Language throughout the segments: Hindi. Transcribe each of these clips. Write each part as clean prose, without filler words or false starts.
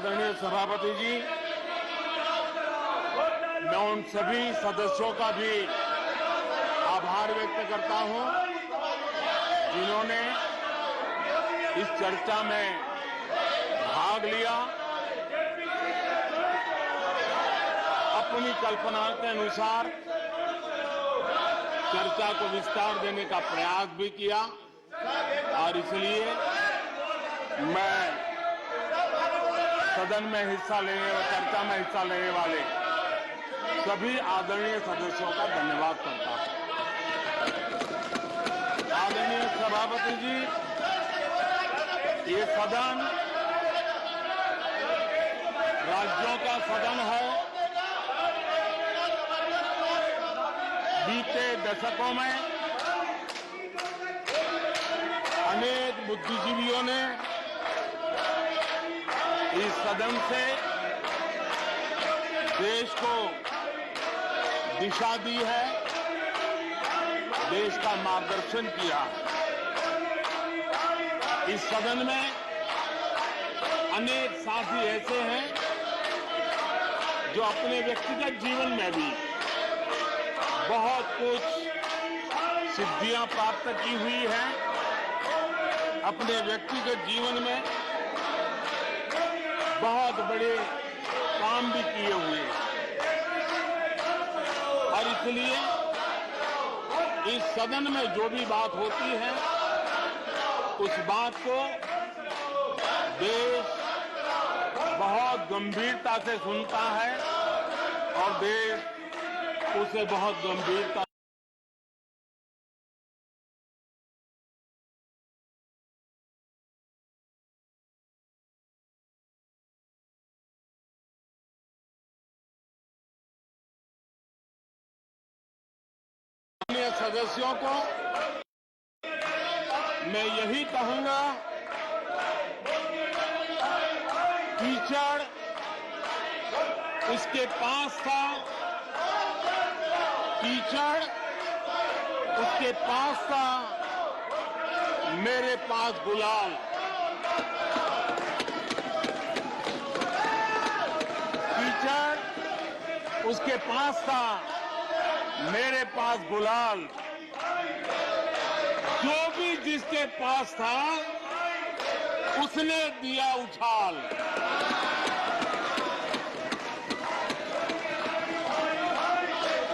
आदरणीय सभापति जी, मैं उन सभी सदस्यों का भी आभार व्यक्त करता हूं जिन्होंने इस चर्चा में भाग लिया, अपनी कल्पना के अनुसार चर्चा को विस्तार देने का प्रयास भी किया और इसलिए मैं सदन में हिस्सा लेने और चर्चा में हिस्सा लेने वाले सभी आदरणीय सदस्यों का धन्यवाद करता हूं। आदरणीय सभापति जी, ये सदन राज्यों का सदन है। बीते दशकों में अनेक बुद्धिजीवियों ने इस सदन से देश को दिशा दी है, देश का मार्गदर्शन किया। इस सदन में अनेक साथी ऐसे हैं जो अपने व्यक्तिगत जीवन में भी बहुत कुछ सिद्धियां प्राप्त की हुई हैं, अपने व्यक्तिगत जीवन में बहुत बड़े काम भी किए हुए हैं और इसलिए इस सदन में जो भी बात होती है उस बात को देश बहुत गंभीरता से सुनता है और देश उसे बहुत गंभीरता सदस्यों को मैं यही कहूंगा, कीचड़ उसके पास था, कीचड़ उसके पास था, मेरे पास गुलाल। कीचड़ उसके पास था, मेरे पास गुलाल। जो भी जिसके पास था उसने दिया उछाल।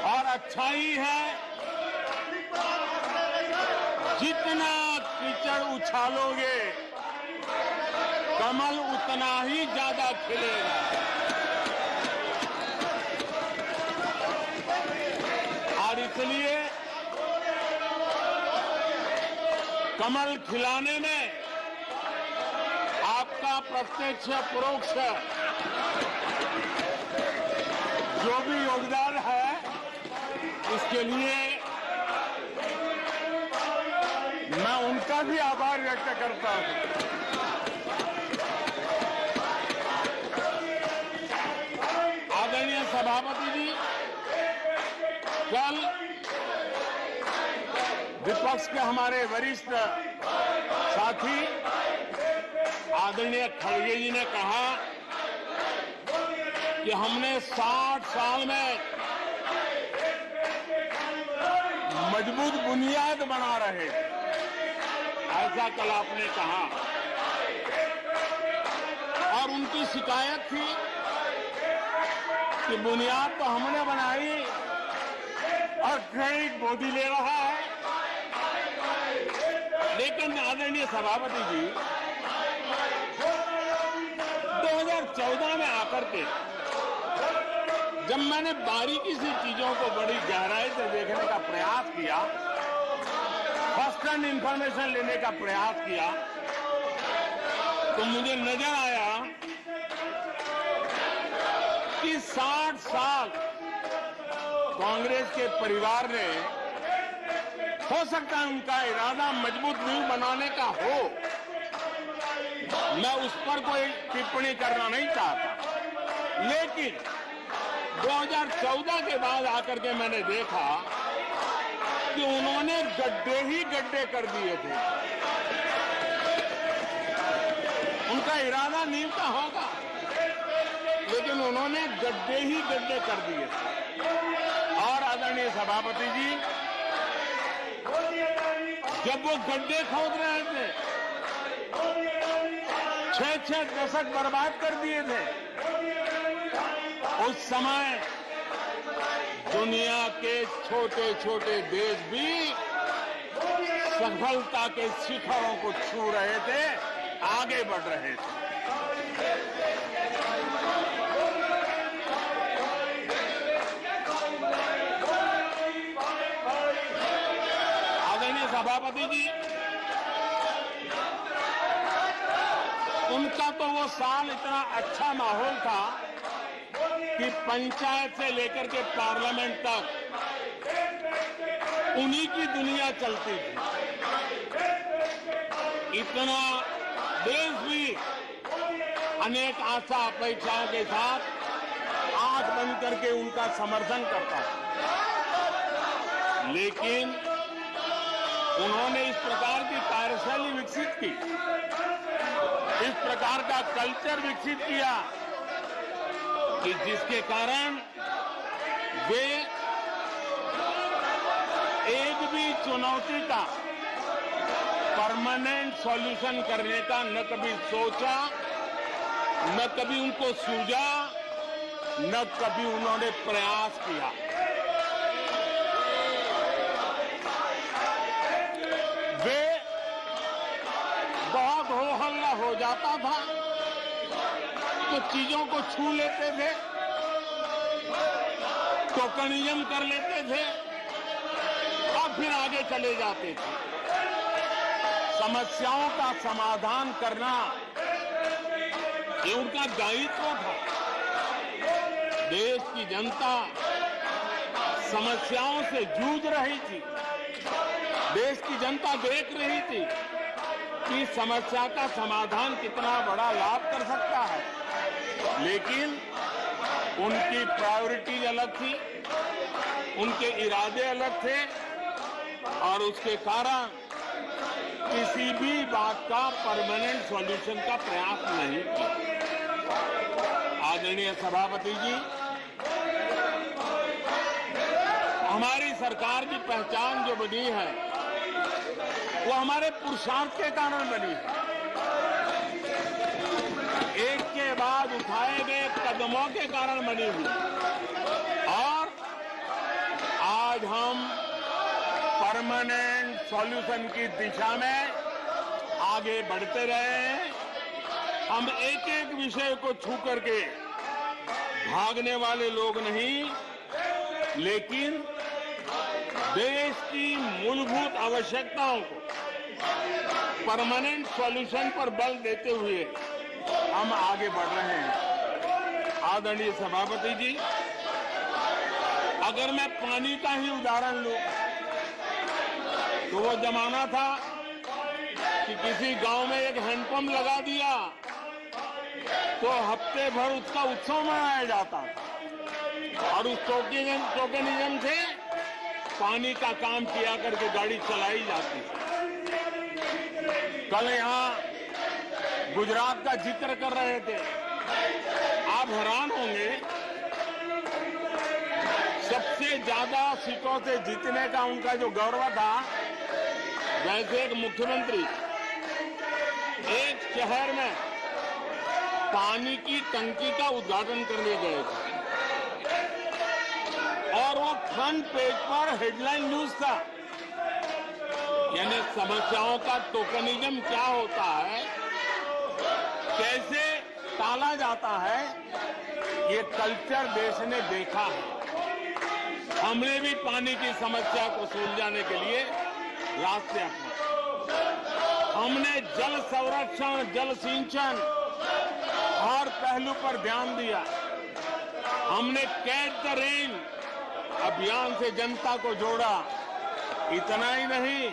और अच्छा ही है, जितना कीचड़ उछालोगे कमल उतना ही ज्यादा खिलेगा। और इसलिए कमल खिलाने में आपका प्रत्यक्ष परोक्ष जो भी योगदान है, इसके लिए मैं उनका भी आभार व्यक्त करता हूं। आदरणीय सभापति जी, कल विपक्ष के हमारे वरिष्ठ साथी आदरणीय खड़गे जी ने कहा कि हमने 60 साल में मजबूत बुनियाद बना रहे, ऐसा कल आपने कहा। और उनकी शिकायत थी कि बुनियाद तो हमने बनाई और क्रेडिट मोदी ले रहा है। लेकिन आदरणीय सभापति जी, 2014 में आकर के जब मैंने बारीकी से चीजों को बड़ी गहराई से देखने का प्रयास किया, फर्स्ट हैंड इंफॉर्मेशन लेने का प्रयास किया, तो मुझे नजर आया कि 60 साल कांग्रेस के परिवार ने, हो सकता है उनका इरादा मजबूत नींव बनाने का हो, मैं उस पर कोई टिप्पणी करना नहीं चाहता, लेकिन 2014 के बाद आकर के मैंने देखा कि उन्होंने गड्ढे ही गड्ढे कर दिए थे। उनका इरादा नींव का होगा, लेकिन उन्होंने गड्ढे ही गड्ढे कर दिए। और आदरणीय सभापति जी, जब वो गड्ढे खोद रहे थे, 6-6 दशक बर्बाद कर दिए थे, उस समय दुनिया के छोटे छोटे देश भी सफलता के शिखरों को छू रहे थे, आगे बढ़ रहे थे। आदरणीय सभापति जी, उनका तो वो साल इतना अच्छा माहौल था कि पंचायत से लेकर के पार्लियामेंट तक उन्हीं की दुनिया चलती थी। इतना देश भी अनेक आशा अपेक्षाओं के साथ आंख बंद करके उनका समर्थन करता था। लेकिन उन्होंने इस प्रकार की कार्यशैली विकसित की, इस प्रकार का कल्चर विकसित किया कि जिसके कारण वे एक भी चुनौती का परमानेंट सॉल्यूशन करने का न कभी सोचा, न कभी उनको सूझा, न कभी उन्होंने प्रयास किया। वे बहुत हो हल्ला हो जाता था तो चीजों को छू लेते थे, टोकनिज्म कर लेते थे और फिर आगे चले जाते थे। समस्याओं का समाधान करना ये उनका दायित्व था। देश की जनता समस्याओं से जूझ रही थी, देश की जनता देख रही थी कि समस्या का समाधान कितना बड़ा लाभ कर सकता है। लेकिन उनकी प्रायोरिटीज अलग थी, उनके इरादे अलग थे और उसके कारण किसी भी बात का परमानेंट सॉल्यूशन का प्रयास नहीं किया। आदरणीय सभापति जी, हमारी सरकार की पहचान जो बनी है वो हमारे पुरुषार्थ के कारण बनी है। एक के बाद उठाए गए कदमों के कारण बनी हुई और आज हम परमानेंट सॉल्यूशन की दिशा में आगे बढ़ते रहे हैं। हम एक एक विषय को छू करके भागने वाले लोग नहीं, लेकिन देश की मूलभूत आवश्यकताओं को परमानेंट सॉल्यूशन पर बल देते हुए हम आगे बढ़ रहे हैं। आदरणीय सभापति जी, अगर मैं पानी का ही उदाहरण लूं तो वो जमाना था कि किसी गांव में एक हैंडपंप लगा दिया तो हफ्ते भर उसका उत्सव मनाया जाता था और उस टोकनिज्म से पानी का काम किया करके गाड़ी चलाई जाती थी। कल यहां गुजरात का जिक्र कर रहे थे, आप हैरान होंगे, सबसे ज्यादा सीटों से जीतने का उनका जो गौरव था, वैसे एक मुख्यमंत्री एक शहर में पानी की टंकी का उद्घाटन करने गए थे और वो फ्रंट पेज पर हेडलाइन न्यूज था। यानी समस्याओं का टोकनिज्म क्या होता है, कैसे टाला जाता है, ये कल्चर देश ने देखा है। हमने भी पानी की समस्या को सुलझाने के लिए रास्ते अपनाए। हमने जल संरक्षण, जल सिंचन हर पहलू पर ध्यान दिया। हमने कैच द रेन अभियान से जनता को जोड़ा। इतना ही नहीं,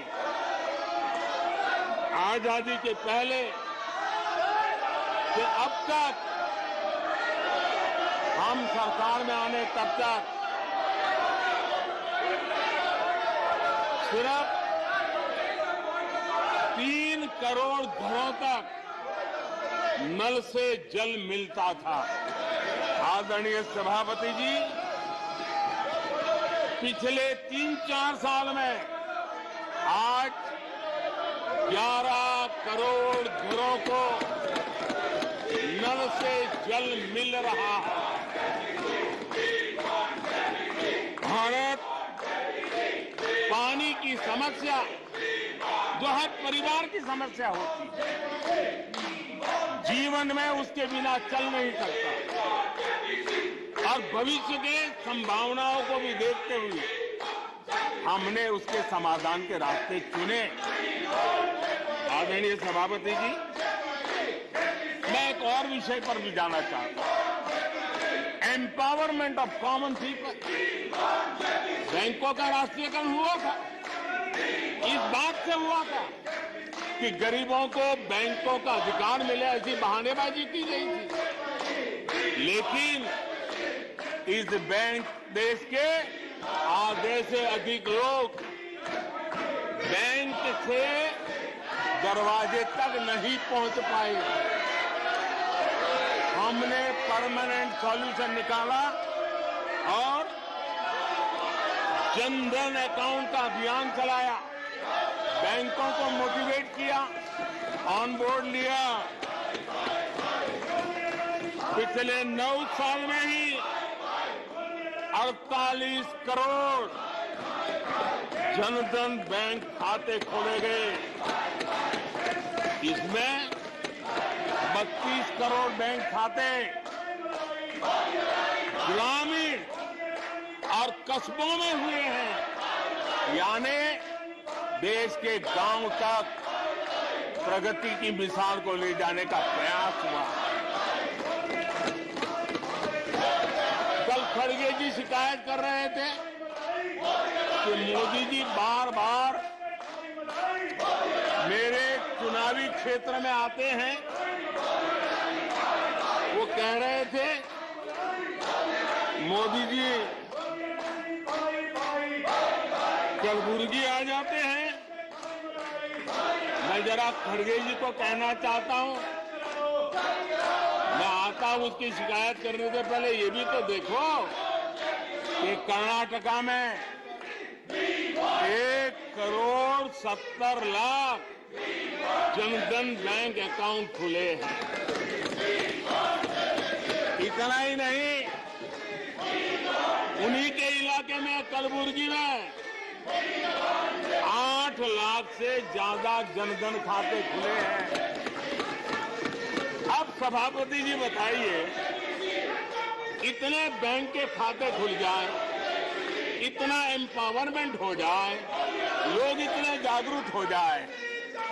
आजादी के पहले से अब तक हम सरकार में आने तब तक सिर्फ 3 करोड़ घरों तक नल से जल मिलता था। आदरणीय सभापति जी, पिछले 3-4 साल में आज 11 करोड़ घरों को नल से जल मिल रहा है। भारत पानी की समस्या जो हर परिवार की समस्या होती है, जीवन में उसके बिना चल नहीं सकता और भविष्य के संभावनाओं को भी देखते हुए हमने उसके समाधान के रास्ते चुने। आदरणीय सभापति जी, मैं एक और विषय पर भी जाना चाहता हूं। Empowerment of common people. बैंकों का राष्ट्रीयकरण हुआ था, इस बात से हुआ था कि गरीबों को बैंकों का अधिकार मिले, ऐसी बहानेबाजी की गई थी। लेकिन इस बैंक देश के आधे से अधिक लोग बैंक से दरवाजे तक नहीं पहुंच पाए। हमने परमानेंट सॉल्यूशन निकाला और जनधन अकाउंट का अभियान चलाया, बैंकों को मोटिवेट किया, ऑन बोर्ड लिया। पिछले 9 साल में ही 48 करोड़ जनधन बैंक खाते खोले गए। इसमें 32 करोड़ बैंक खाते ग्रामीण और कस्बों में हुए हैं, यानी देश के गांव तक प्रगति की मिसाल को ले जाने का प्रयास हुआ। कल खड़गे जी शिकायत कर रहे थे कि मोदी जी बार बार मेरे चुनावी क्षेत्र में आते हैं। वो कह रहे थे मोदी जी कलबुर्गी आ जाते हैं। मैं जरा खड़गे जी को कहना चाहता हूं, मैं आता हूं उसकी शिकायत करने से पहले ये भी तो देखो कि कर्नाटका में 1,70,00,000 जनधन बैंक अकाउंट खुले हैं। इतना ही नहीं, उन्हीं के इलाके में कलबुर्गी में 8 लाख से ज्यादा जनधन खाते खुले हैं। अब सभापति जी बताइए, इतने बैंक के खाते खुल जाए, इतना एम्पावरमेंट हो जाए, लोग इतने जागरूक हो जाए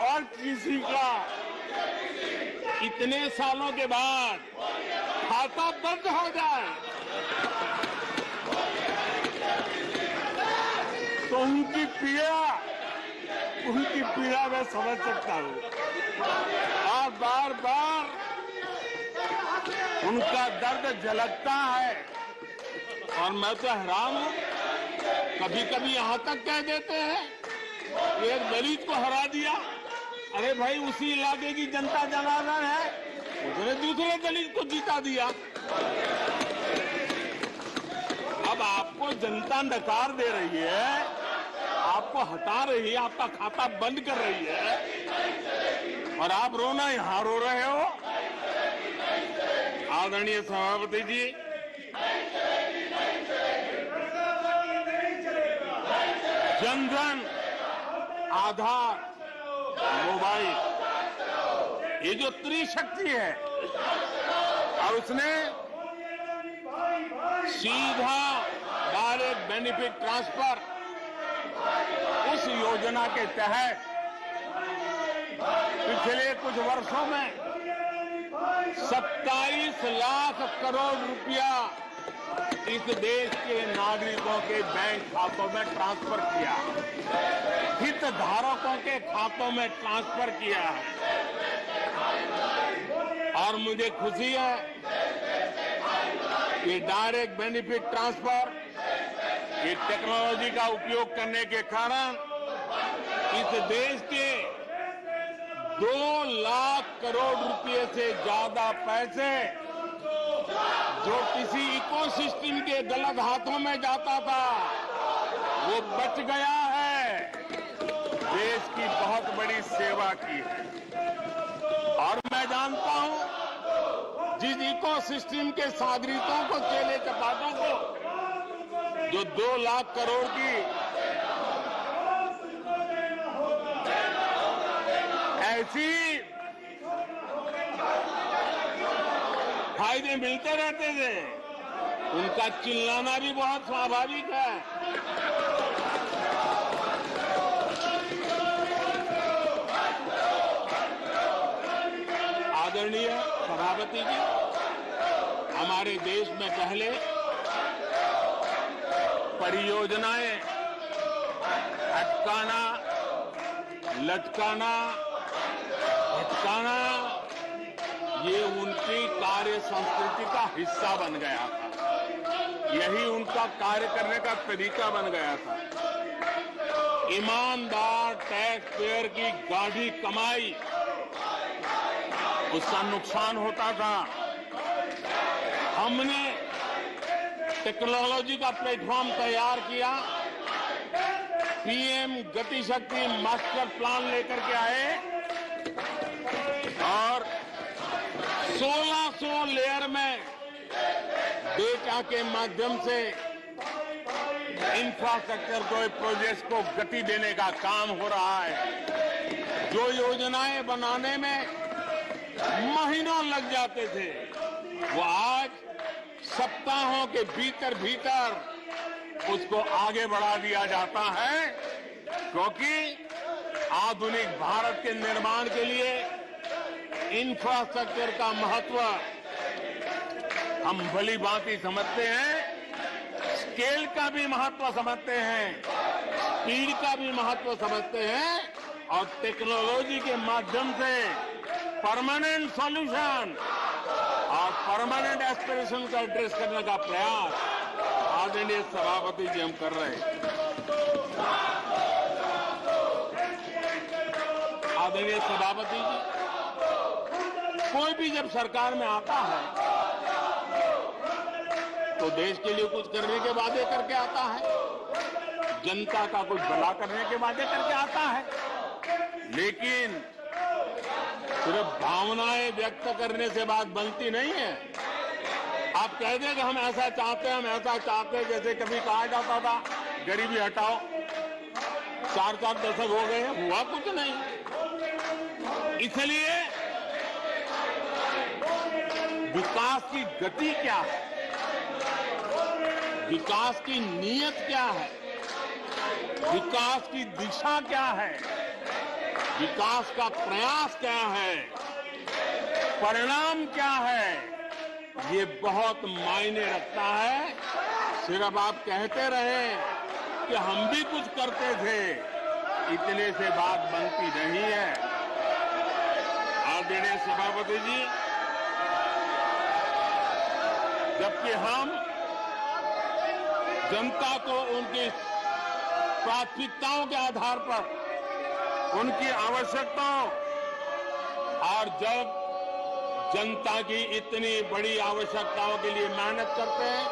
और किसी का इतने सालों के बाद खाता बंद हो जाए तो उनकी पीड़ा मैं समझ सकता हूं और बार बार उनका दर्द झलकता है। और मैं तो हैरान हूं, कभी कभी यहां तक कह देते हैं एक दलित को हरा दिया। अरे भाई, उसी इलाके की जनता जनार्दन है, उसने दूसरे दलित को जीता दिया। अब आपको जनता नकार दे रही है, आपको हटा रही है, आपका खाता बंद कर रही है और आप रोना यहां रो रहे हो। आदरणीय सभापति जी, जनधन, आधार, मोबाइल, ये जो त्रिशक्ति है और उसने सीधा डायरेक्ट बेनिफिट ट्रांसफर, उस योजना के तहत पिछले कुछ वर्षों में 27 लाख करोड़ रुपया इस देश के नागरिकों के बैंक खातों में ट्रांसफर किया, हितधारकों के खातों में ट्रांसफर किया है। और मुझे खुशी है कि डायरेक्ट बेनिफिट ट्रांसफर, ये टेक्नोलॉजी का उपयोग करने के कारण इस देश के 2 लाख करोड़ रुपए से ज्यादा पैसे जो किसी इकोसिस्टम के गलत हाथों में जाता था वो बच गया है, देश की बहुत बड़ी सेवा की है। और मैं जानता हूं जिस इकोसिस्टम के सागरिकों को, चेले चपाटों को जो 2 लाख करोड़ की ऐसी फायदे मिलते रहते थे, उनका चिल्लाना भी बहुत स्वाभाविक है। आदरणीय सभापति जी, हमारे देश में पहले परियोजनाएं अटकाना, लटकाना, भटकाना, ये उनकी कार्य संस्कृति का हिस्सा बन गया था। यही उनका कार्य करने का तरीका बन गया था। ईमानदार टैक्स पेयर की गाढ़ी कमाई, उसका नुकसान होता था। हमने टेक्नोलॉजी का प्लेटफॉर्म तैयार किया, पीएम गति शक्ति मास्टर प्लान लेकर के आए और 1600 लेयर में डेटा के माध्यम से इंफ्रास्ट्रक्चर को, प्रोजेक्ट को गति देने का काम हो रहा है। जो योजनाएं बनाने में महीनों लग जाते थे, वो आज सप्ताहों के भीतर भीतर उसको आगे बढ़ा दिया जाता है, क्योंकि आधुनिक भारत के निर्माण के लिए इंफ्रास्ट्रक्चर का महत्व हम भली भांति समझते हैं, स्केल का भी महत्व समझते हैं, स्पीड का भी महत्व समझते हैं और टेक्नोलॉजी के माध्यम से परमानेंट सॉल्यूशन और परमानेंट एस्पिरेशन का एड्रेस करने का प्रयास आदरणीय सभापति जी हम कर रहे हैं। आदरणीय सभापति जी, कोई भी जब सरकार में आता है तो देश के लिए कुछ करने के वादे करके आता है, जनता का कुछ भला करने के वादे करके आता है, लेकिन सिर्फ भावनाएं व्यक्त करने से बात बनती नहीं है। आप कह दें कि हम ऐसा चाहते हैं, हम ऐसा चाहते हैं, जैसे कभी कहा जाता था गरीबी हटाओ, 4 दशक हो गए, हुआ कुछ नहीं। इसलिए विकास की गति क्या है, विकास की नीयत क्या है, विकास की दिशा क्या है, विकास का प्रयास क्या है, परिणाम क्या है, ये बहुत मायने रखता है। सिर्फ आप कहते रहे कि हम भी कुछ करते थे, इतने से बात बनती नहीं है। आदरणीय सभापति जी, जबकि हम जनता को उनकी प्राथमिकताओं के आधार पर, उनकी आवश्यकताओं, और जब जनता की इतनी बड़ी आवश्यकताओं के लिए मेहनत करते हैं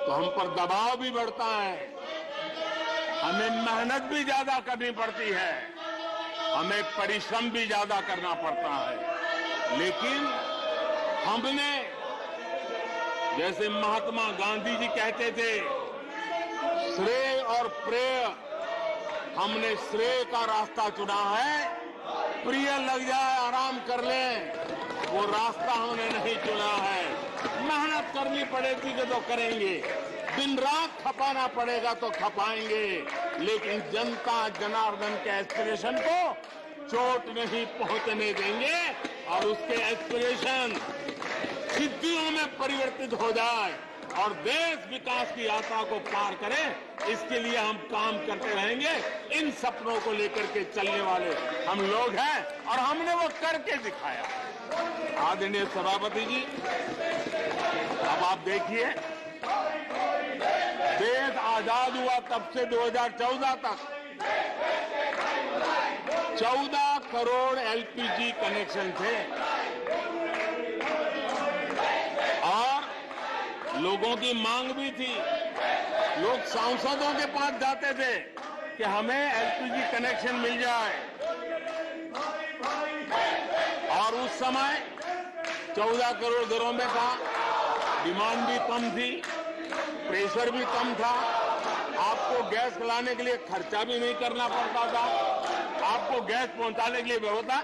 तो हम पर दबाव भी बढ़ता है, हमें मेहनत भी ज्यादा करनी पड़ती है, हमें परिश्रम भी ज्यादा करना पड़ता है। लेकिन हमने, जैसे महात्मा गांधी जी कहते थे, श्रेय और प्रेय, हमने श्रेय का रास्ता चुना है, प्रिय लग जाए आराम कर लें, वो रास्ता हमने नहीं चुना है। मेहनत करनी पड़ेगी तो करेंगे, दिन रात खपाना पड़ेगा तो खपाएंगे, लेकिन जनता जनार्दन के एस्पिरेशन को चोट नहीं पहुंचने देंगे और उसके एस्पिरेशन सिद्धियों में परिवर्तित हो जाए और देश विकास की यात्रा को पार करे, इसके लिए हम काम करते रहेंगे। इन सपनों को लेकर के चलने वाले हम लोग हैं और हमने वो करके दिखाया। आदरणीय सभापति जी, अब आप देखिए, देश आजाद हुआ तब से 2014 तक 14 करोड़ एलपीजी कनेक्शन थे और लोगों की मांग भी थी। लोग सांसदों के पास जाते थे कि हमें एलपीजी कनेक्शन मिल जाए, और उस समय 14 करोड़ घरों में था, डिमांड भी कम थी, प्रेशर भी कम था, आपको गैस लाने के लिए खर्चा भी नहीं करना पड़ता था, आपको गैस पहुंचाने के लिए व्यवस्था,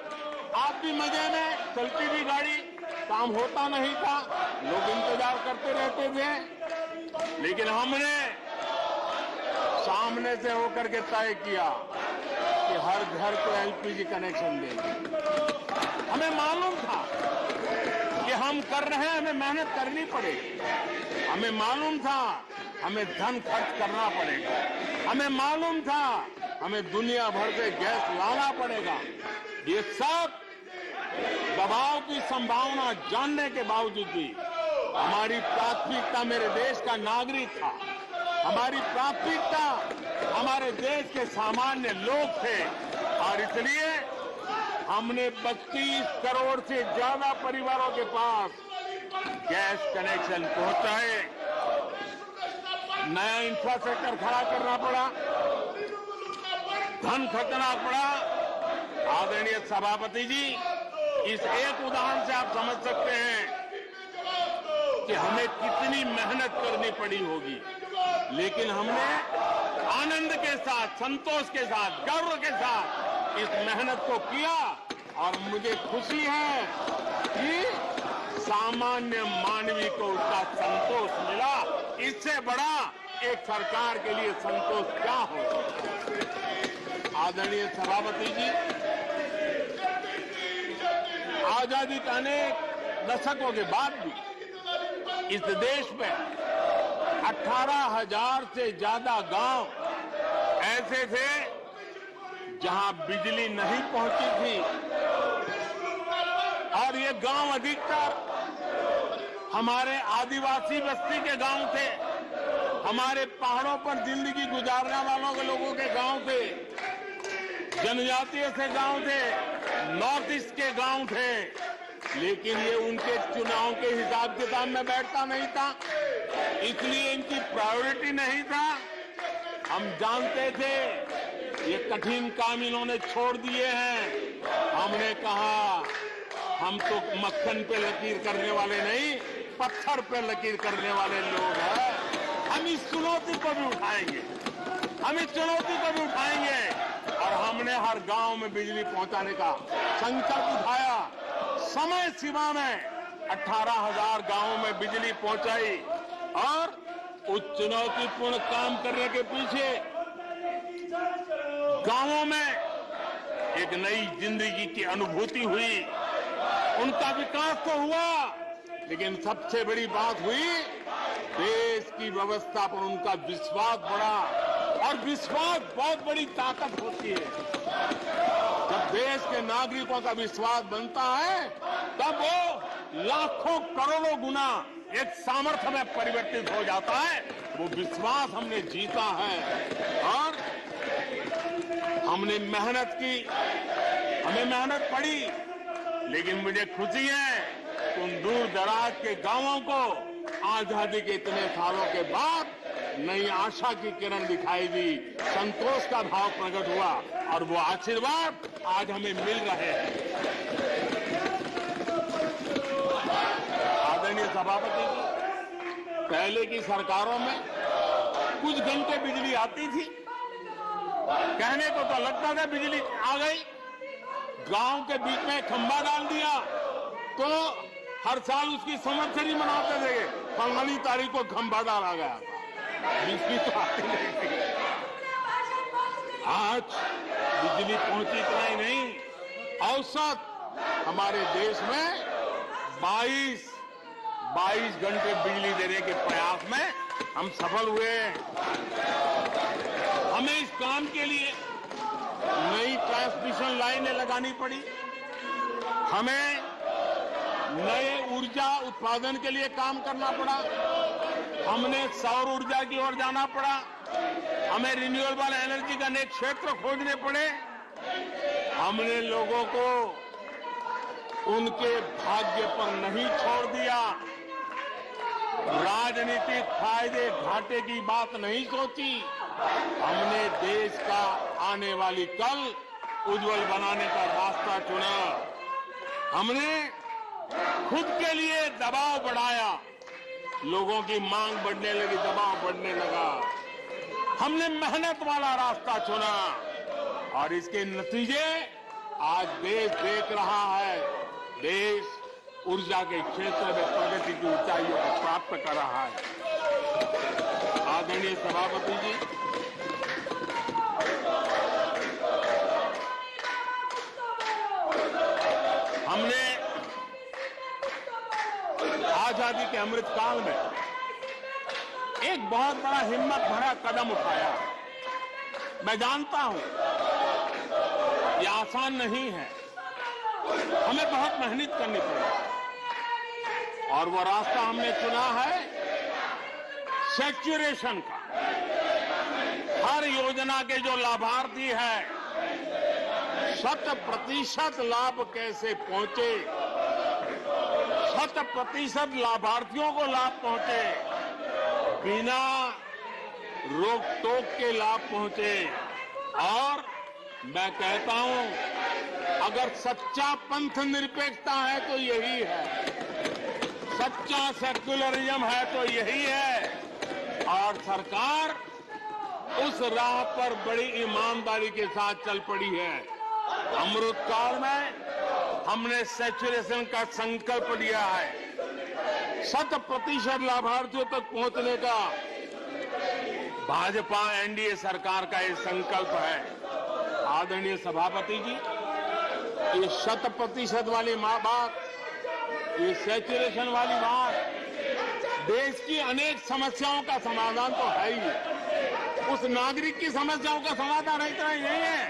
आप भी मजे में, चलती भी गाड़ी, काम होता नहीं था, लोग इंतजार करते रहते थे। लेकिन हमने सामने से होकर के तय किया कि हर घर को एलपीजी कनेक्शन देंगे। हमें मालूम था कि हम कर रहे हैं, हमें मेहनत करनी पड़ेगी। हमें मालूम था हमें धन खर्च करना पड़ेगा। हमें मालूम था हमें दुनिया भर से गैस लाना पड़ेगा। ये सब दबाव की संभावना जानने के बावजूद भी हमारी प्राथमिकता मेरे देश का नागरिक था। हमारी प्राथमिकता हमारे देश के सामान्य लोग थे, और इसलिए हमने 32 करोड़ से ज्यादा परिवारों के पास गैस कनेक्शन पहुंचाए। नया इंफ्रास्ट्रक्चर खड़ा करना पड़ा, धन खर्चना पड़ा। आदरणीय सभापति जी, इस एक उदाहरण से आप समझ सकते हैं कि हमें कितनी मेहनत करनी पड़ी होगी, लेकिन हमने आनंद के साथ, संतोष के साथ, गर्व के साथ इस मेहनत को किया, और मुझे खुशी है कि सामान्य मानवी को उसका संतोष मिला। इससे बड़ा एक सरकार के लिए संतोष क्या हो। आदरणीय सभापति जी, आजादी के अनेक दशकों के बाद भी इस देश में 18,000 से ज्यादा गांव ऐसे थे जहां बिजली नहीं पहुंची थी, और ये गांव अधिकतर हमारे आदिवासी बस्ती के गांव थे, हमारे पहाड़ों पर जिंदगी गुजारने वालों के लोगों के गांव थे, जनजातीय से गांव थे, नॉर्थ ईस्ट के गांव थे। लेकिन ये उनके चुनाव के हिसाब किताब में बैठता नहीं था, इसलिए इनकी प्रायोरिटी नहीं था। हम जानते थे ये कठिन काम इन्होंने छोड़ दिए हैं। हमने कहा हम तो मक्खन पे लकीर करने वाले नहीं, पत्थर पे लकीर करने वाले लोग हैं। हम इस चुनौती को भी उठाएंगे, हम इस चुनौती को भी उठाएंगे, और हमने हर गांव में बिजली पहुंचाने का संकल्प उठाया। समय सीमा में 18,000 गांवों में बिजली पहुंचाई, और उस चुनौतीपूर्ण काम करने के पीछे गांवों में एक नई जिंदगी की अनुभूति हुई। उनका विकास तो हुआ, लेकिन सबसे बड़ी बात हुई, देश की व्यवस्था पर उनका विश्वास बढ़ा, और विश्वास बहुत बड़ी ताकत होती है। जब देश के नागरिकों का विश्वास बनता है, तब वो लाखों करोड़ों गुना एक सामर्थ्य में परिवर्तित हो जाता है। वो विश्वास हमने जीता है, और हमने मेहनत की, हमें मेहनत पड़ी, लेकिन मुझे खुशी है कि उन दूर दराज के गांवों को आजादी के इतने सालों के बाद नई आशा की किरण दिखाई दी, संतोष का भाव प्रकट हुआ, और वो आशीर्वाद आज हमें मिल रहे हैं। आदरणीय सभापति जी, पहले की सरकारों में कुछ घंटे बिजली आती थी, कहने को तो लगता था बिजली आ गई, गांव के बीच में खंभा डाल दिया तो हर साल उसकी संवत्सरी मनाते थे, फलानी तारीख को खंभा डाला गया था, बिजली तो आती नहीं थी। आज बिजली पहुंची इतना ही नहीं, औसत हमारे देश में 22 घंटे बिजली देने के प्रयास में हम सफल हुए। हमें इस काम के लिए नई ट्रांसमिशन लाइनें लगानी पड़ी, हमें नए ऊर्जा उत्पादन के लिए काम करना पड़ा, हमने सौर ऊर्जा की ओर जाना पड़ा, हमें रिन्यूएबल एनर्जी का नए क्षेत्र खोजने पड़े। हमने लोगों को उनके भाग्य पर नहीं छोड़ दिया, राजनीतिक फायदे घाटे की बात नहीं सोची। हमने देश का आने वाली कल उज्जवल बनाने का रास्ता चुना। हमने खुद के लिए दबाव बढ़ाया, लोगों की मांग बढ़ने लगी, दबाव बढ़ने लगा। हमने मेहनत वाला रास्ता चुना और इसके नतीजे आज देश देख रहा है। देश ऊर्जा के क्षेत्र में प्रगति की ऊंचाइयों को प्राप्त कर रहा है। आदरणीय सभापति जी, हमने आजादी के अमृत काल में एक बहुत बड़ा हिम्मत भरा कदम उठाया। मैं जानता हूं ये आसान नहीं है, हमें बहुत मेहनत करनी पड़ेगी और वो रास्ता हमने चुना है सेचुरेशन का। हर योजना के जो लाभार्थी हैं 100% लाभ कैसे पहुंचे, 100% लाभार्थियों को लाभ पहुंचे, बिना रोक टोक के लाभ पहुंचे। और मैं कहता हूं अगर सच्चा पंथ निरपेक्षता है तो यही है, सच्चा सेक्युलरिज्म है तो यही है। और सरकार उस राह पर बड़ी ईमानदारी के साथ चल पड़ी है। अमृत काल में हमने सेचुरेशन का संकल्प लिया है। 100% लाभार्थियों तक पहुंचने का भाजपा एनडीए सरकार का ये संकल्प है। आदरणीय सभापति जी, ये 100% वाली बात, ये सेचुरेशन वाली बात देश की अनेक समस्याओं का समाधान तो है ही। उस नागरिक की समस्याओं का समाधान इतना ही नहीं है,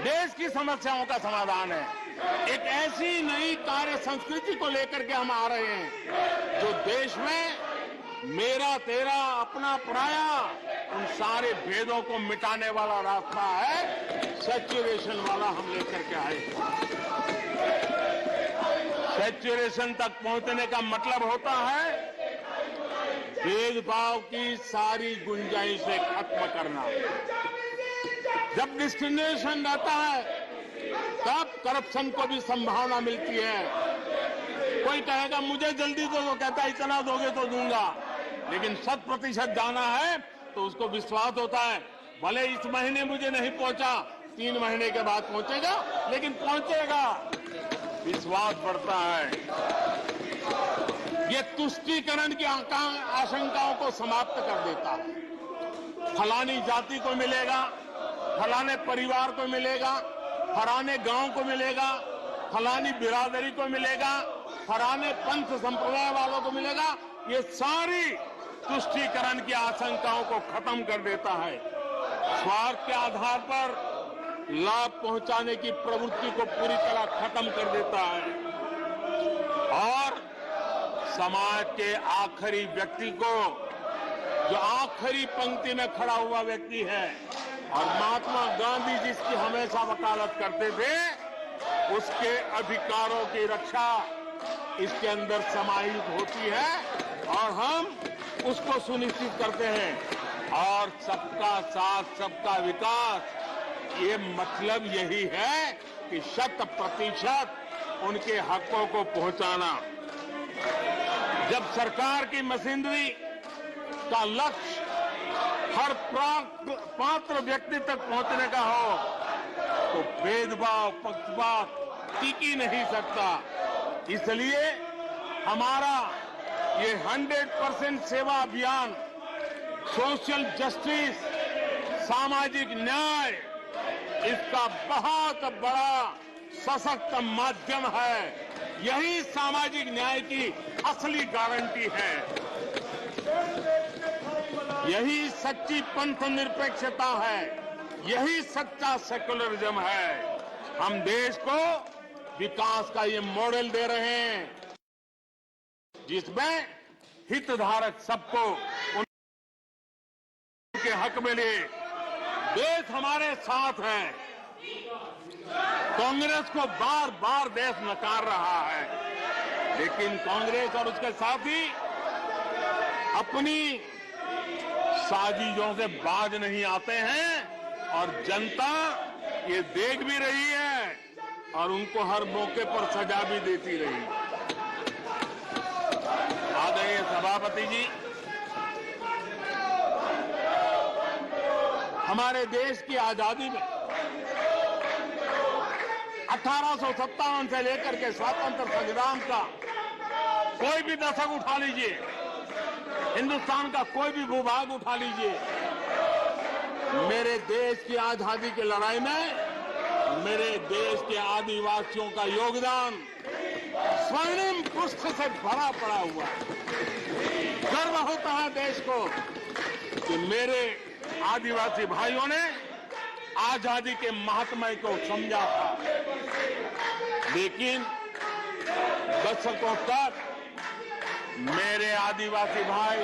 देश की समस्याओं का समाधान है। एक ऐसी नई कार्य संस्कृति को लेकर के हम आ रहे हैं जो देश में मेरा तेरा अपना पराया उन सारे भेदों को मिटाने वाला रास्ता है। सेचुरेशन वाला हम लेकर के आए। सेचुरेशन तक पहुंचने का मतलब होता है भेदभाव की सारी गुंजाइशें खत्म करना। जब डिस्क्रिमिनेशन रहता है तब करप्शन को भी संभावना मिलती है। कोई कहेगा मुझे जल्दी दो, तो कहता है इतना दोगे तो दूंगा, लेकिन 100% जाना है तो उसको विश्वास होता है भले इस महीने मुझे नहीं पहुंचा, 3 महीने के बाद पहुंचेगा, लेकिन पहुंचेगा, विश्वास बढ़ता है। ये तुष्टीकरण की आशंकाओं को समाप्त कर देता है। फलानी जाति को मिलेगा, फलाने परिवार को मिलेगा, फलाने गांव को मिलेगा, फलानी बिरादरी को मिलेगा, फलाने पंथ संप्रदाय वालों को मिलेगा, ये सारी तुष्टीकरण की आशंकाओं को खत्म कर देता है। स्वार्थ के आधार पर लाभ पहुंचाने की प्रवृत्ति को पूरी तरह खत्म कर देता है और समाज के आखिरी व्यक्ति को, जो आखिरी पंक्ति में खड़ा हुआ व्यक्ति है, और महात्मा गांधी जिसकी हमेशा वकालत करते थे, उसके अधिकारों की रक्षा इसके अंदर समाहित होती है और हम उसको सुनिश्चित करते हैं। और सबका साथ सबका विकास, ये मतलब यही है कि 100% उनके हकों को पहुंचाना। जब सरकार की मशीनरी का लक्ष्य हर पात्र व्यक्ति तक पहुंचने का हो तो भेदभाव पक्षपात टिक ही नहीं सकता। इसलिए हमारा ये 100% सेवा अभियान, सोशल जस्टिस, सामाजिक न्याय, इसका बहुत बड़ा सशक्त माध्यम है। यही सामाजिक न्याय की असली गारंटी है। यही सच्ची पंथ निरपेक्षता है, यही सच्चा सेक्युलरिज्म है। हम देश को विकास का ये मॉडल दे रहे हैं जिसमें हितधारक सबको उनके हक मिले। देश हमारे साथ है। कांग्रेस को बार बार देश नकार रहा है, लेकिन कांग्रेस और उसके साथी अपनी साजिशों से बाज नहीं आते हैं और जनता ये देख भी रही है और उनको हर मौके पर सजा भी देती रही। आदरणीय सभापति जी, हमारे देश की आजादी में 1857 से लेकर के स्वतंत्र संग्राम का कोई भी दशक उठा लीजिए, हिंदुस्तान का कोई भी भूभाग उठा लीजिए, मेरे देश की आजादी की लड़ाई में मेरे देश के आदिवासियों का योगदान स्वर्णिम पृष्ठ से भरा पड़ा हुआ है। गर्व होता है देश को कि मेरे आदिवासी भाइयों ने आजादी के महात्म्य को समझा था, लेकिन दशकों तक मेरे आदिवासी भाई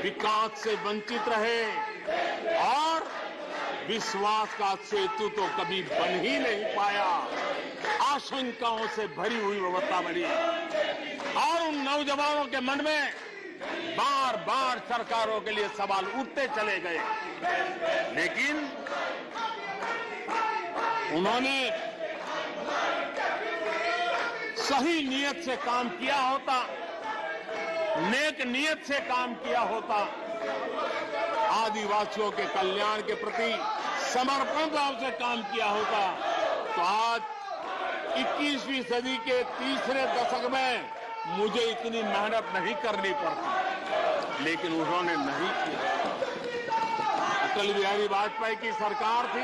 विकास से वंचित रहे और विश्वास का सेतु तो कभी बन ही नहीं पाया। आशंकाओं से भरी हुई व्यवस्था बनी और उन नौजवानों के मन में बार बार सरकारों के लिए सवाल उठते चले गए, लेकिन उन्होंने सही नियत से काम किया होता, नेक नियत से काम किया होता, आदिवासियों के कल्याण के प्रति समर्पण भाव से काम किया होता, तो आज 21वीं सदी के तीसरे दशक में मुझे इतनी मेहनत नहीं करनी पड़ती, लेकिन उन्होंने नहीं किया। अटल बिहारी वाजपेयी की सरकार थी,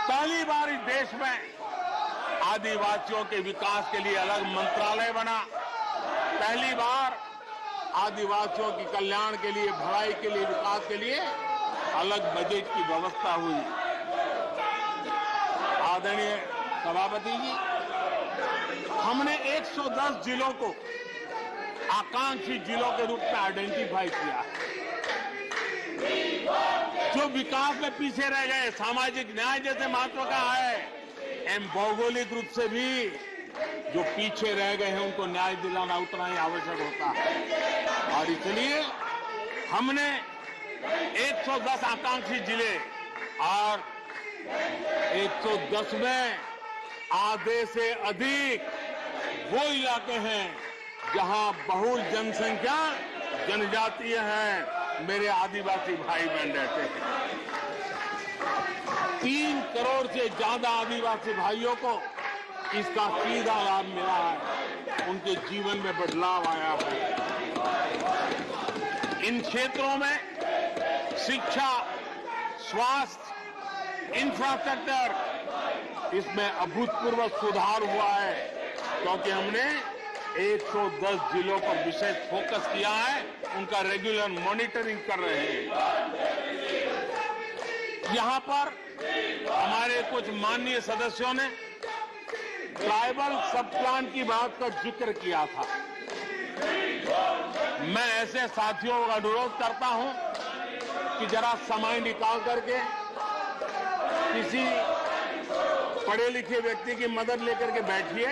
पहली बार इस देश में आदिवासियों के विकास के लिए अलग मंत्रालय बना, पहली बार आदिवासियों के कल्याण के लिए, भलाई के लिए, विकास के लिए अलग बजट की व्यवस्था हुई। आदरणीय सभापति जी, हमने 110 जिलों को आकांक्षी जिलों के रूप में आइडेंटिफाई किया, जो विकास में पीछे रह गए, सामाजिक न्याय जैसे महत्व का है, एवं भौगोलिक रूप से भी जो पीछे रह गए हैं उनको न्याय दिलाना उतना ही आवश्यक होता है। और इसलिए हमने 110 आकांक्षी जिले और 110 में आधे से अधिक वो इलाके हैं जहां बहुल जनसंख्या जनजातीय है, मेरे आदिवासी भाई बहन रहते हैं। 3 करोड़ से ज्यादा आदिवासी भाइयों को इसका सीधा लाभ मिला है, उनके जीवन में बदलाव आया है। इन क्षेत्रों में शिक्षा, स्वास्थ्य, इंफ्रास्ट्रक्चर, इसमें अभूतपूर्व सुधार हुआ है, क्योंकि हमने 110 जिलों पर विशेष फोकस किया है, उनका रेगुलर मॉनिटरिंग कर रहे हैं। यहां पर हमारे कुछ माननीय सदस्यों ने ट्राइबल सब प्लान की बात का जिक्र किया था। मैं ऐसे साथियों का अनुरोध करता हूं कि जरा समय निकाल करके किसी पढ़े लिखे व्यक्ति की मदद लेकर के बैठिए,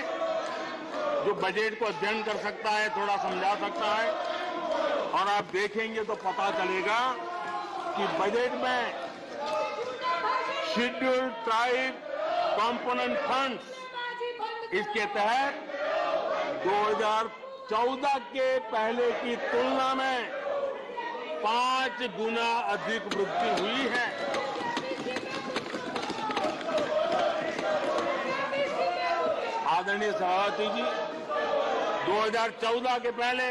जो बजट को अध्ययन कर सकता है, थोड़ा समझा सकता है, और आप देखेंगे तो पता चलेगा कि बजट में शेड्यूल्ड ट्राइब कंपोनेंट फंड्स, इसके तहत 2014 के पहले की तुलना में 5 गुना अधिक वृद्धि हुई है। आदरणीय सभापति जी, 2014 के पहले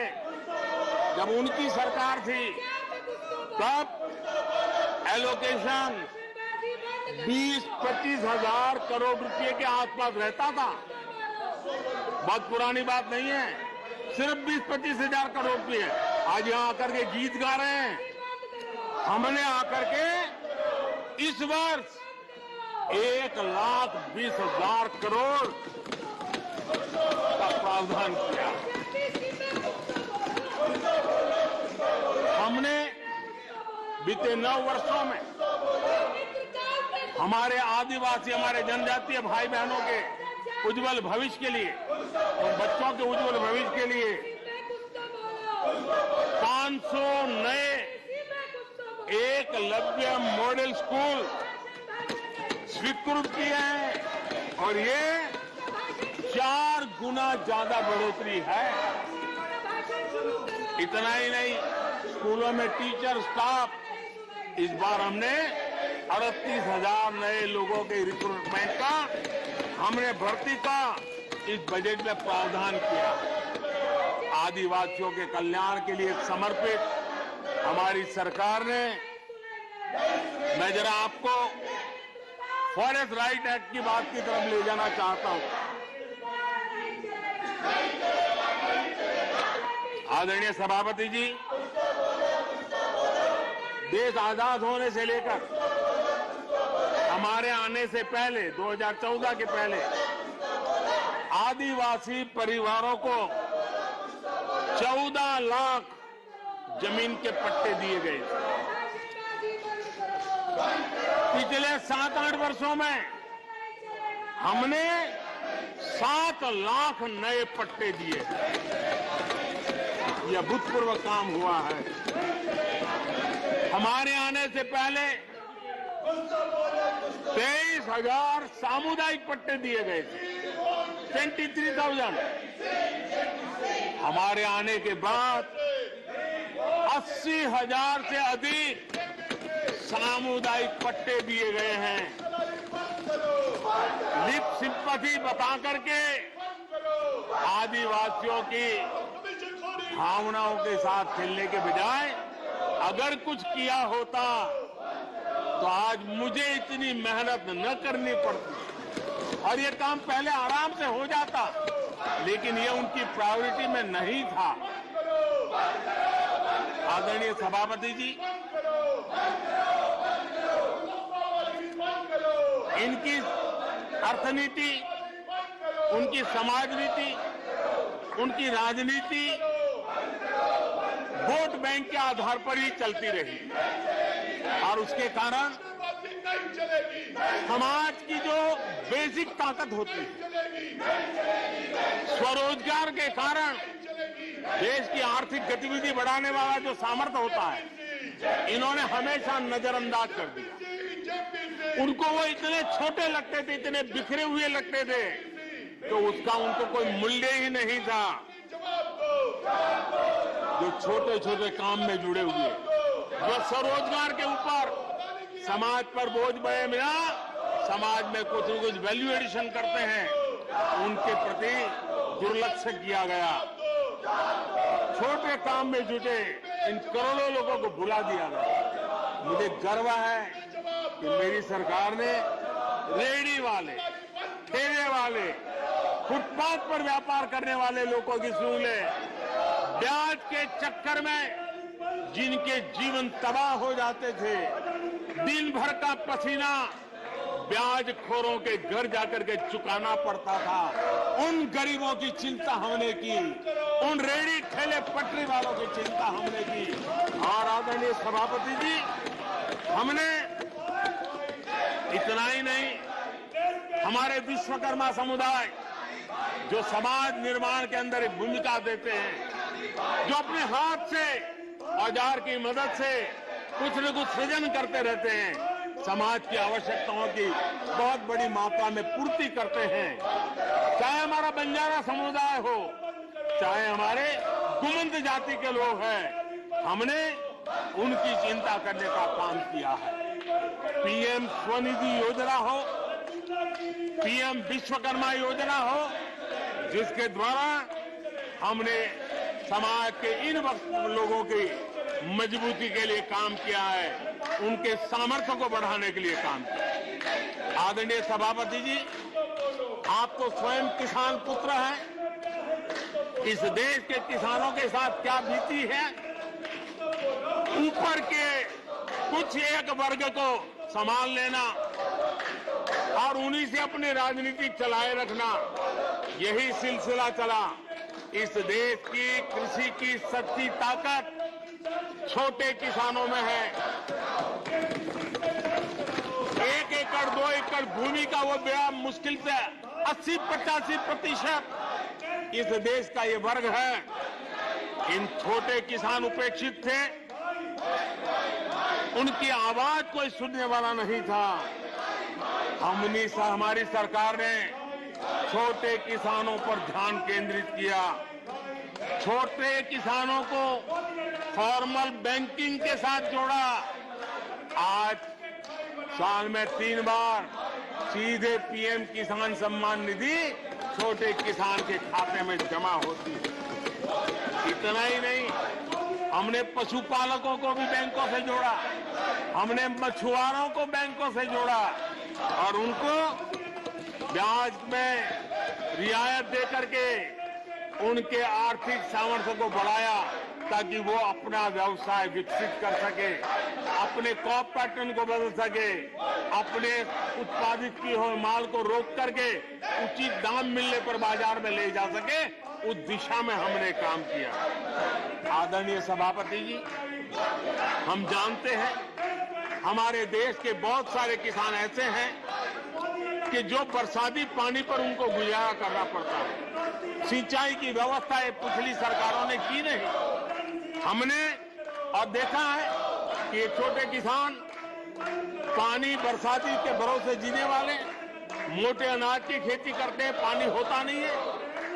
जब उनकी सरकार थी, तब एलोकेशन 20-25 हजार करोड़ रुपए के आसपास रहता था। बहुत पुरानी बात नहीं है, सिर्फ 20-25 हजार करोड़ रुपए। आज यहां आकर के गीत गा रहे हैं। हमने आकर के इस वर्ष 1,20,000 करोड़ का प्रावधान किया। हमने बीते 9 वर्षों में हमारे आदिवासी, हमारे जनजातीय भाई बहनों के उज्जवल भविष्य के लिए और बच्चों के उज्जवल भविष्य के लिए 500 नए एकलव्य मॉडल स्कूल स्वीकृत किए हैं और ये 4 गुना ज्यादा बढ़ोतरी है। इतना ही नहीं, स्कूलों में टीचर स्टाफ इस बार हमने 38,000 नए लोगों के रिक्रूटमेंट का हमने भर्ती का इस बजट में प्रावधान किया। आदिवासियों के कल्याण के लिए समर्पित हमारी सरकार ने, मैं जरा आपको फॉरेस्ट राइट एक्ट की बात की तरफ ले जाना चाहता हूं। आदरणीय सभापति जी, देश आजाद होने से लेकर हमारे आने से पहले 2014 के पहले आदिवासी परिवारों को 14 लाख जमीन के पट्टे दिए गए। पिछले 7-8 वर्षों में हमने 7 लाख नए पट्टे दिए। यह अभूतपूर्व काम हुआ है। हमारे आने से पहले 23,000 सामुदायिक पट्टे दिए गए थे, 23,000। हमारे आने के बाद 80,000 से अधिक सामुदायिक पट्टे दिए गए हैं। लिप सिंपैथी बता करके आदिवासियों की भावनाओं के साथ खेलने के बजाय अगर कुछ किया होता तो आज मुझे इतनी मेहनत न करनी पड़ती और ये काम पहले आराम से हो जाता, लेकिन ये उनकी प्रायोरिटी में नहीं था। आदरणीय सभापति जी, इनकी अर्थनीति, उनकी समाज नीति, उनकी राजनीति वोट बैंक के आधार पर ही चलती रही और उसके कारण समाज की जो बेसिक ताकत होती है, स्वरोजगार के कारण देश की आर्थिक गतिविधि बढ़ाने वाला जो सामर्थ्य होता है, इन्होंने हमेशा नजरअंदाज कर दिया। उनको वो इतने छोटे लगते थे, इतने बिखरे हुए लगते थे, तो उसका उनको कोई मूल्य ही नहीं था। जो छोटे छोटे काम में जुड़े हुए, जो स्वरोजगार के ऊपर समाज पर बोझ बने बिना समाज में कुछ न कुछ वैल्यू एडिशन करते हैं, उनके प्रति दुर्लक्ष्य किया गया। छोटे काम में जुटे इन करोड़ों लोगों को भुला दिया गया। मुझे गर्व है कि मेरी सरकार ने रेहड़ी वाले, ठेले वाले, फुटपाथ पर व्यापार करने वाले लोगों की सुन ले, ब्याज के चक्कर में जिनके जीवन तबाह हो जाते थे, दिन भर का पसीना ब्याजखोरों के घर जाकर के चुकाना पड़ता था, उन गरीबों की चिंता हमने की, उन रेहड़ी ठेले पटरी वालों की चिंता हमने की। और आदरणीय सभापति जी, हमने इतना ही नहीं, हमारे विश्वकर्मा समुदाय जो समाज निर्माण के अंदर एक भूमिका देते हैं, जो अपने हाथ से औजार की मदद से कुछ न कुछ सृजन करते रहते हैं, समाज की आवश्यकताओं की बहुत बड़ी मात्रा में पूर्ति करते हैं। चाहे हमारा बंजारा समुदाय हो, चाहे हमारे गुमंत जाति के लोग हैं, हमने उनकी चिंता करने का काम किया है। पीएम स्वनिधि योजना हो, पीएम विश्वकर्मा योजना हो, जिसके द्वारा हमने समाज के इन लोगों की मजबूती के लिए काम किया है, उनके सामर्थ्य को बढ़ाने के लिए काम किया। आदरणीय सभापति जी, आप तो स्वयं किसान पुत्र हैं। इस देश के किसानों के साथ क्या बीती है, ऊपर के कुछ एक वर्ग को संभाल लेना और उन्हीं से अपनी राजनीति चलाए रखना, यही सिलसिला चला। इस देश की कृषि की सच्ची ताकत छोटे किसानों में है। 1 एकड़ 2 एकड़ भूमि का वो बड़ा मुश्किल से 80-85% इस देश का ये वर्ग है। इन छोटे किसान उपेक्षित थे, उनकी आवाज कोई सुनने वाला नहीं था। हमारी सरकार ने छोटे किसानों पर ध्यान केंद्रित किया, छोटे किसानों को फॉर्मल बैंकिंग के साथ जोड़ा। आज साल में 3 बार सीधे पीएम किसान सम्मान निधि छोटे किसान के खाते में जमा होती है। इतना ही नहीं, हमने पशुपालकों को भी बैंकों से जोड़ा, हमने मछुआरों को बैंकों से जोड़ा और उनको ब्याज में रियायत देकर के उनके आर्थिक सामर्थ्य को बढ़ाया ताकि वो अपना व्यवसाय विकसित कर सके, अपने क्रॉप पैटर्न को बदल सके, अपने उत्पादित किए हुए माल को रोक करके उचित दाम मिलने पर बाजार में ले जा सके। उस दिशा में हमने काम किया। आदरणीय सभापति जी, हम जानते हैं हमारे देश के बहुत सारे किसान ऐसे हैं कि जो बरसाती पानी पर उनको गुजारा करना पड़ता है। सिंचाई की व्यवस्था ये पिछली सरकारों ने की नहीं। हमने और देखा है कि ये छोटे किसान पानी बरसाती के भरोसे जीने वाले मोटे अनाज की खेती करते हैं, पानी होता नहीं है।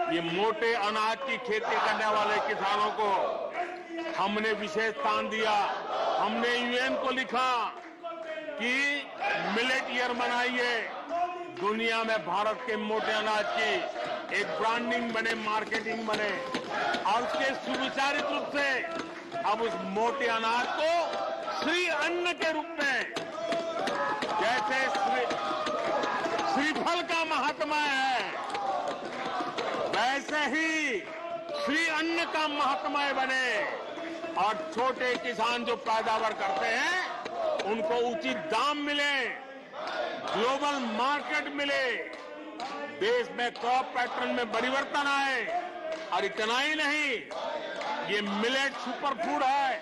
ये मोटे अनाज की खेती करने वाले किसानों को हमने विशेष स्थान दिया। हमने यूएन को लिखा कि मिलेट ईयर मनाइए, दुनिया में भारत के मोटे अनाज की एक ब्रांडिंग बने, मार्केटिंग बने और उसके सुविचारित रूप से अब उस मोटे अनाज को श्री अन्न के रूप में, जैसे श्रीफल का महात्मा है वैसे ही श्री अन्न का महात्मा बने और छोटे किसान जो पैदावार करते हैं उनको उचित दाम मिले, ग्लोबल मार्केट मिले, देश में क्रॉप पैटर्न में परिवर्तन आए। और इतना ही नहीं, ये मिलेट सुपर फूड है,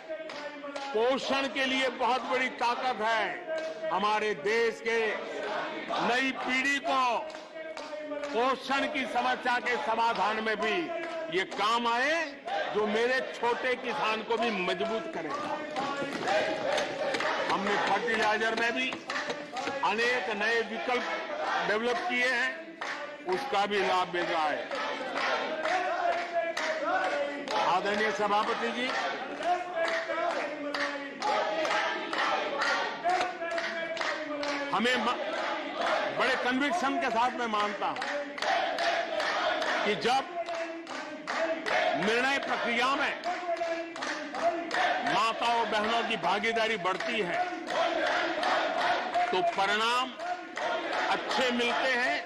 पोषण के लिए बहुत बड़ी ताकत है। हमारे देश के नई पीढ़ी को पोषण की समस्या के समाधान में भी ये काम आए, जो मेरे छोटे किसान को भी मजबूत करेगा। हमने फर्टिलाइजर में भी अनेक नए विकल्प डेवलप किए हैं, उसका भी लाभ मिल रहा है। आदरणीय सभापति जी, हमें बड़े कन्विक्शन के साथ मैं मानता हूं कि जब निर्णय प्रक्रिया में माताओं बहनों की भागीदारी बढ़ती है तो परिणाम अच्छे मिलते हैं,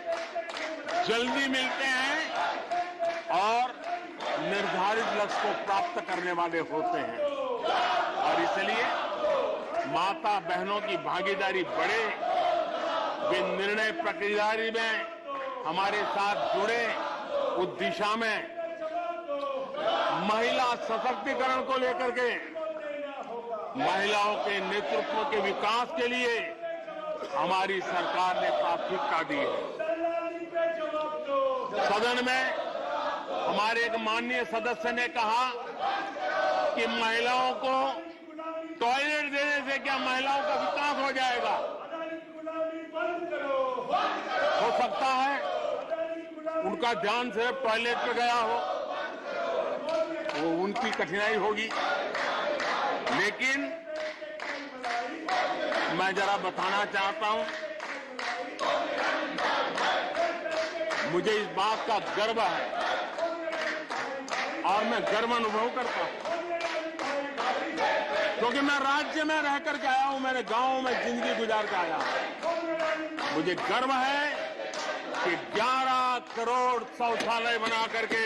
जल्दी मिलते हैं और निर्धारित लक्ष्य को प्राप्त करने वाले होते हैं। और इसलिए माता बहनों की भागीदारी बढ़े, वे निर्णय प्रक्रिया में हमारे साथ जुड़े, उस दिशा में महिला सशक्तिकरण को लेकर के, महिलाओं के नेतृत्व के विकास के लिए हमारी सरकार ने प्राथमिकता दी है। सदन में हमारे एक माननीय सदस्य ने कहा कि महिलाओं को टॉयलेट देने से क्या महिलाओं का विकास हो जाएगा? हो सकता है उनका ध्यान सिर्फ टॉयलेट पे गया हो, वो उनकी कठिनाई होगी, लेकिन मैं जरा बताना चाहता हूं, मुझे इस बात का गर्व है और मैं गर्व अनुभव करता हूं क्योंकि मैं राज्य में रह करके आया हूं, मैंने गांव में जिंदगी गुजार के आया हूं। मुझे गर्व है कि 11 करोड़ शौचालय बना करके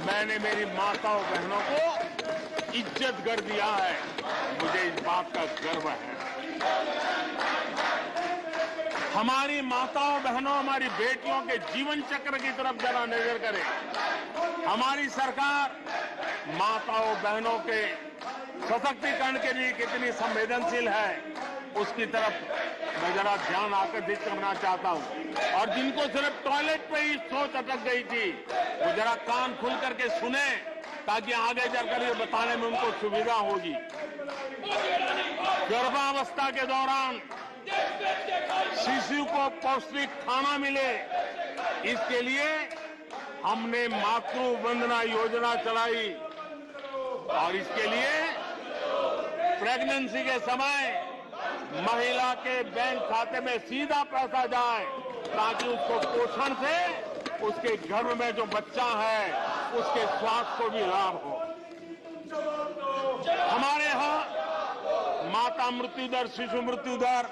मैंने मेरी माताओं बहनों को इज्जत कर दिया है। मुझे इस बात का गर्व है। हमारी माताओं बहनों, हमारी बेटियों के जीवन चक्र की तरफ जरा नजर करें। हमारी सरकार माताओं बहनों के सशक्तिकरण के लिए कितनी संवेदनशील है, उसकी तरफ मैं जरा ध्यान आकर्षित करना चाहता हूं। और जिनको सिर्फ टॉयलेट पे ही सोच अटक गई थी, वो जरा कान खुल करके सुने ताकि आगे चलकर ये बताने में उनको सुविधा होगी। गर्भावस्था के दौरान शिशु को पौष्टिक खाना मिले, इसके लिए हमने मातृ वंदना योजना चलाई और इसके लिए प्रेगनेंसी के समय महिला के बैंक खाते में सीधा पैसा जाए ताकि उसको पोषण से उसके गर्भ में जो बच्चा है उसके स्वास्थ्य को भी लाभ हो। हमारे यहाँ माता मृत्यु दर, शिशु मृत्यु दर,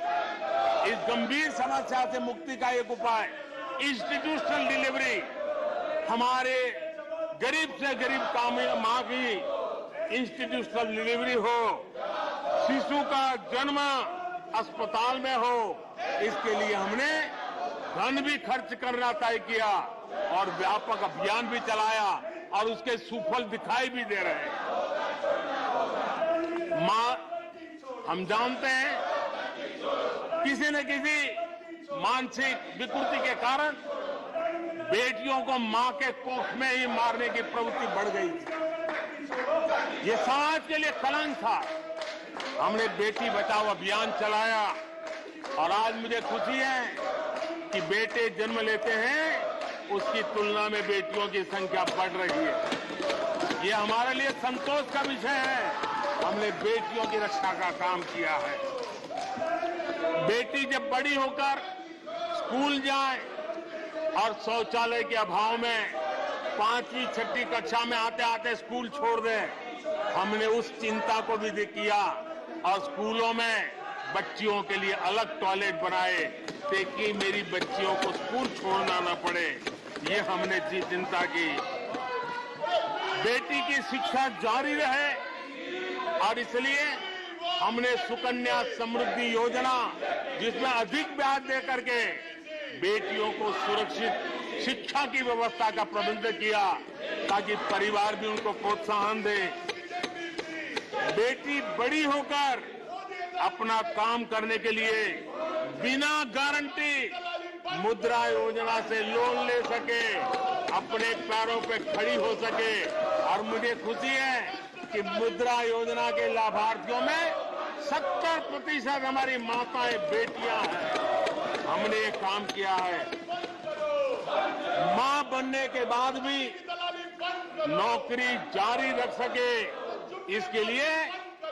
इस गंभीर समस्या से मुक्ति का एक उपाय इंस्टीट्यूशनल डिलीवरी, हमारे गरीब से गरीब मां की इंस्टीट्यूशनल डिलीवरी हो, शिशु का जन्म अस्पताल में हो, इसके लिए हमने धन भी खर्च करना तय किया और व्यापक अभियान भी चलाया और उसके सुफल दिखाई भी दे रहे हैं। हम जानते हैं किसी न किसी मानसिक विकृति के कारण बेटियों को मां के कोख में ही मारने की प्रवृत्ति बढ़ गई थी। ये समाज के लिए कलंक था। हमने बेटी बचाओ अभियान चलाया और आज मुझे खुशी है कि बेटे जन्म लेते हैं उसकी तुलना में बेटियों की संख्या बढ़ रही है। ये हमारे लिए संतोष का विषय है। हमने बेटियों की रक्षा का काम किया है। बेटी जब बड़ी होकर स्कूल जाए और शौचालय के अभाव में 5वीं 6ठी कक्षा में आते आते स्कूल छोड़ दे, हमने उस चिंता को भी किया और स्कूलों में बच्चियों के लिए अलग टॉयलेट बनाए ताकि मेरी बच्चियों को स्कूल छोड़ना न पड़े। ये हमने चिंता की। बेटी की शिक्षा जारी रहे और इसलिए हमने सुकन्या समृद्धि योजना, जिसमें अधिक ब्याज दे करके बेटियों को सुरक्षित शिक्षा की व्यवस्था का प्रबंध किया ताकि परिवार भी उनको प्रोत्साहन दे। बेटी बड़ी होकर अपना काम करने के लिए बिना गारंटी मुद्रा योजना से लोन ले सके, अपने पैरों पे खड़ी हो सके। और मुझे खुशी है कि मुद्रा योजना के लाभार्थियों में 70% हमारी माताएं बेटियां हैं। हमने ये काम किया है। मां बनने के बाद भी नौकरी जारी रख सके, इसके लिए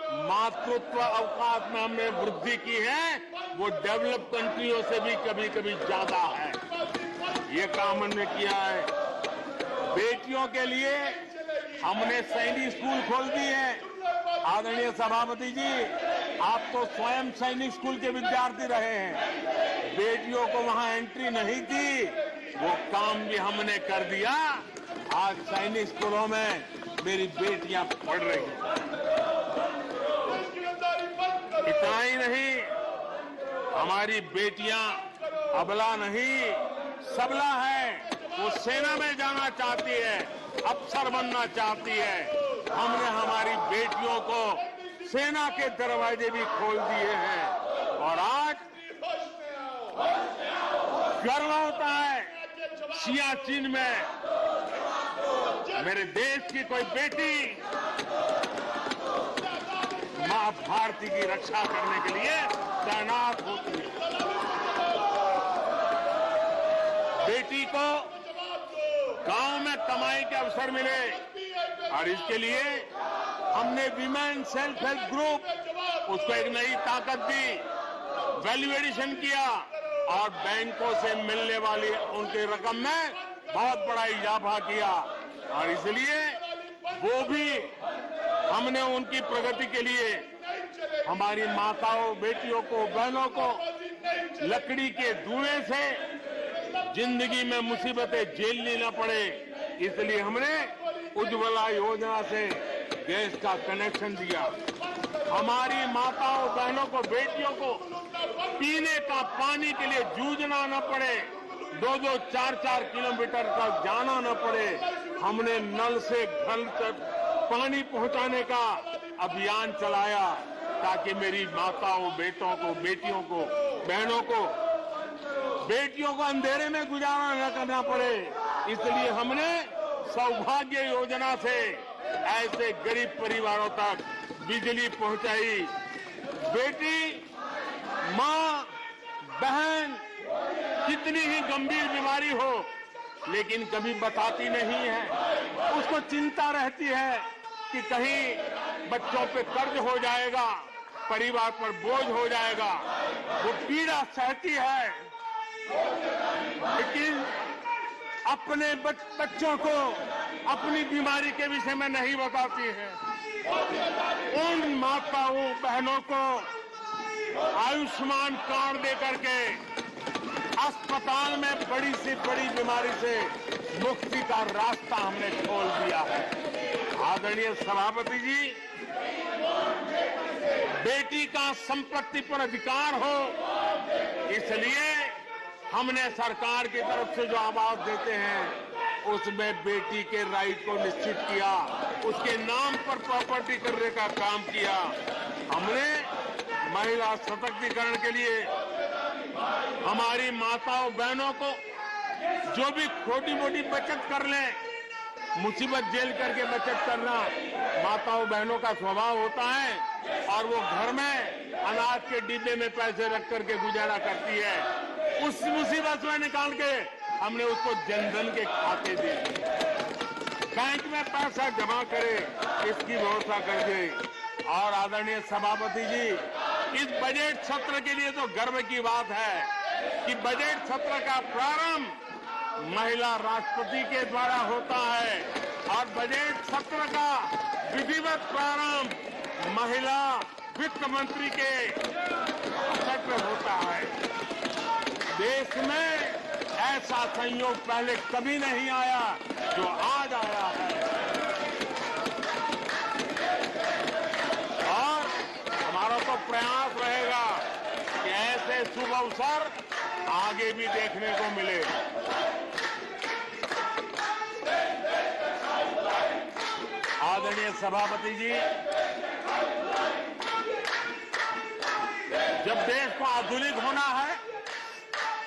मातृत्व अवकाश में हमने वृद्धि की है। वो डेवलप कंट्रियों से भी कभी कभी ज्यादा है। ये काम हमने किया है। बेटियों के लिए हमने सैनिक स्कूल खोल दिए हैं। आदरणीय सभापति जी, आप तो स्वयं सैनिक स्कूल के विद्यार्थी रहे हैं। बेटियों को वहां एंट्री नहीं थी, वो काम भी हमने कर दिया। आज सैनिक स्कूलों में मेरी बेटियां पढ़ रही हैं। इतना ही नहीं, हमारी बेटियां अबला नहीं सबला है। वो सेना में जाना चाहती है, अफसर बनना चाहती है। हमने हमारी बेटियों को सेना के दरवाजे भी खोल दिए हैं और आज गर्व होता है सियाचिन में मेरे देश की कोई बेटी मां भारती की रक्षा करने के लिए तैनात होती है। बेटी को गांव में कमाई के अवसर मिले और इसके लिए हमने विमेन सेल्फ हेल्प ग्रुप, उसको एक नई ताकत दी, वैल्यू एडिशन किया और बैंकों से मिलने वाली उनकी रकम में बहुत बड़ा इजाफा किया। और इसलिए वो भी हमने उनकी प्रगति के लिए हमारी माताओं, बेटियों को, बहनों को लकड़ी के धुएं से जिंदगी में मुसीबतें झेलनी न पड़े, इसलिए हमने उज्ज्वला योजना से गैस का कनेक्शन दिया। हमारी माताओं, बहनों को, बेटियों को पीने का पानी के लिए जूझना न पड़े, 2-2, 4-4 किलोमीटर तक जाना न पड़े। हमने नल से घर तक पानी पहुंचाने का अभियान चलाया ताकि मेरी माताओं, बेटों को, बेटियों को, बहनों को, बेटियों को अंधेरे में गुजारा न करना पड़े। इसलिए हमने सौभाग्य योजना से ऐसे गरीब परिवारों तक बिजली पहुंचाई। बेटी, मां, बहन कितनी ही गंभीर बीमारी हो लेकिन कभी बताती नहीं है। उसको चिंता रहती है कि कहीं बच्चों पे कर्ज हो जाएगा, परिवार पर बोझ हो जाएगा। वो पीड़ा सहती है लेकिन अपने बच्चों को अपनी बीमारी के विषय में नहीं बताती है। उन माताओं बहनों को आयुष्मान कार्ड देकर के अस्पताल में बड़ी से बड़ी बीमारी से मुक्ति का रास्ता हमने खोल दिया है। आदरणीय सभापति जी, बेटी का संपत्ति पर अधिकार हो, इसलिए हमने सरकार की तरफ से जो आवाज देते हैं उसमें बेटी के राइट को निश्चित किया, उसके नाम पर प्रॉपर्टी करने का काम किया। हमने महिला सशक्तिकरण के लिए हमारी माताओं बहनों को जो भी छोटी मोटी बचत कर लें, मुसीबत झेल करके बचत करना माताओं बहनों का स्वभाव होता है और वो घर में अनाज के डिब्बे में पैसे रख करके गुजारा करती है। उस मुसीबत में निकाल के हमने उसको जनधन के खाते दे दिए, बैंक में पैसा जमा करे, इसकी व्यवस्था कर दे। और आदरणीय सभापति जी, इस बजट सत्र के लिए तो गर्व की बात है कि बजट सत्र का प्रारंभ महिला राष्ट्रपति के द्वारा होता है और बजट सत्र का विधिवत प्रारंभ महिला वित्त मंत्री के अवसर पर होता है। देश में ऐसा संयोग पहले कभी नहीं आया जो आज आया है और हमारा तो प्रयास रहेगा कि ऐसे शुभ अवसर आगे भी देखने को मिले। आदरणीय सभापति जी, जब देश को आधुनिक होना है,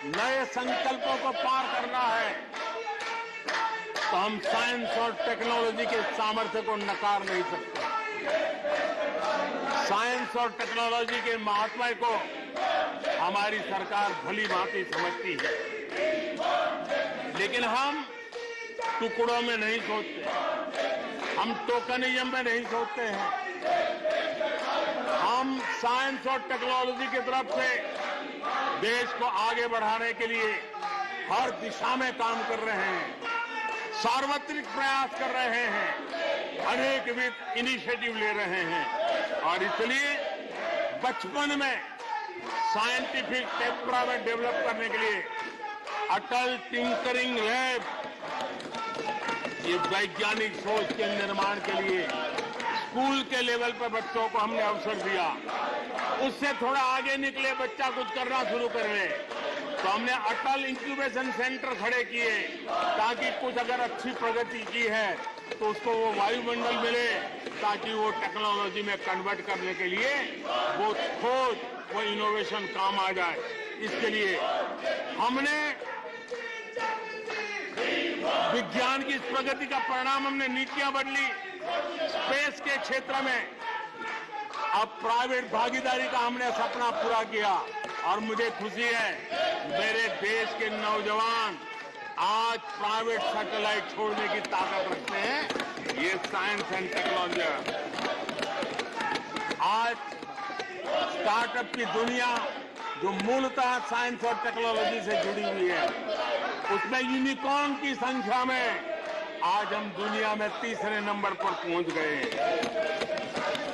नए संकल्पों को पार करना है, तो हम साइंस और टेक्नोलॉजी के सामर्थ्य को नकार नहीं सकते। साइंस और टेक्नोलॉजी के महत्व को हमारी सरकार भली भांति समझती है, लेकिन हम टुकड़ों में नहीं सोचते, हम टोकनिज्म में नहीं सोचते हैं। हम साइंस और टेक्नोलॉजी की तरफ से देश को आगे बढ़ाने के लिए हर दिशा में काम कर रहे हैं, सार्वत्रिक प्रयास कर रहे हैं, अनेकविध इनिशिएटिव ले रहे हैं और इसलिए बचपन में साइंटिफिक टेम्परामेंट डेवलप करने के लिए अटल टिंकरिंग लैब, ये वैज्ञानिक सोच के निर्माण के लिए स्कूल के लेवल पर बच्चों को हमने अवसर दिया। उससे थोड़ा आगे निकले, बच्चा कुछ करना शुरू कर ले, तो हमने अटल इंक्यूबेशन सेंटर खड़े किए ताकि कुछ अगर अच्छी प्रगति की है तो उसको वो वायुमंडल मिले, ताकि वो टेक्नोलॉजी में कन्वर्ट करने के लिए वो खोज, वो इनोवेशन काम आ जाए। इसके लिए हमने विज्ञान की इस प्रगति का परिणाम हमने नीतियां बदली। स्पेस के क्षेत्र में अब प्राइवेट भागीदारी का हमने सपना पूरा किया और मुझे खुशी है मेरे देश के नौजवान आज प्राइवेट सैटेलाइट छोड़ने की ताकत रखते हैं। ये साइंस एंड टेक्नोलॉजी, आज स्टार्टअप की दुनिया जो मूलतः साइंस और टेक्नोलॉजी से जुड़ी हुई है, उसमें यूनिकॉर्न की संख्या में आज हम दुनिया में तीसरे नंबर पर पहुंच गए हैं।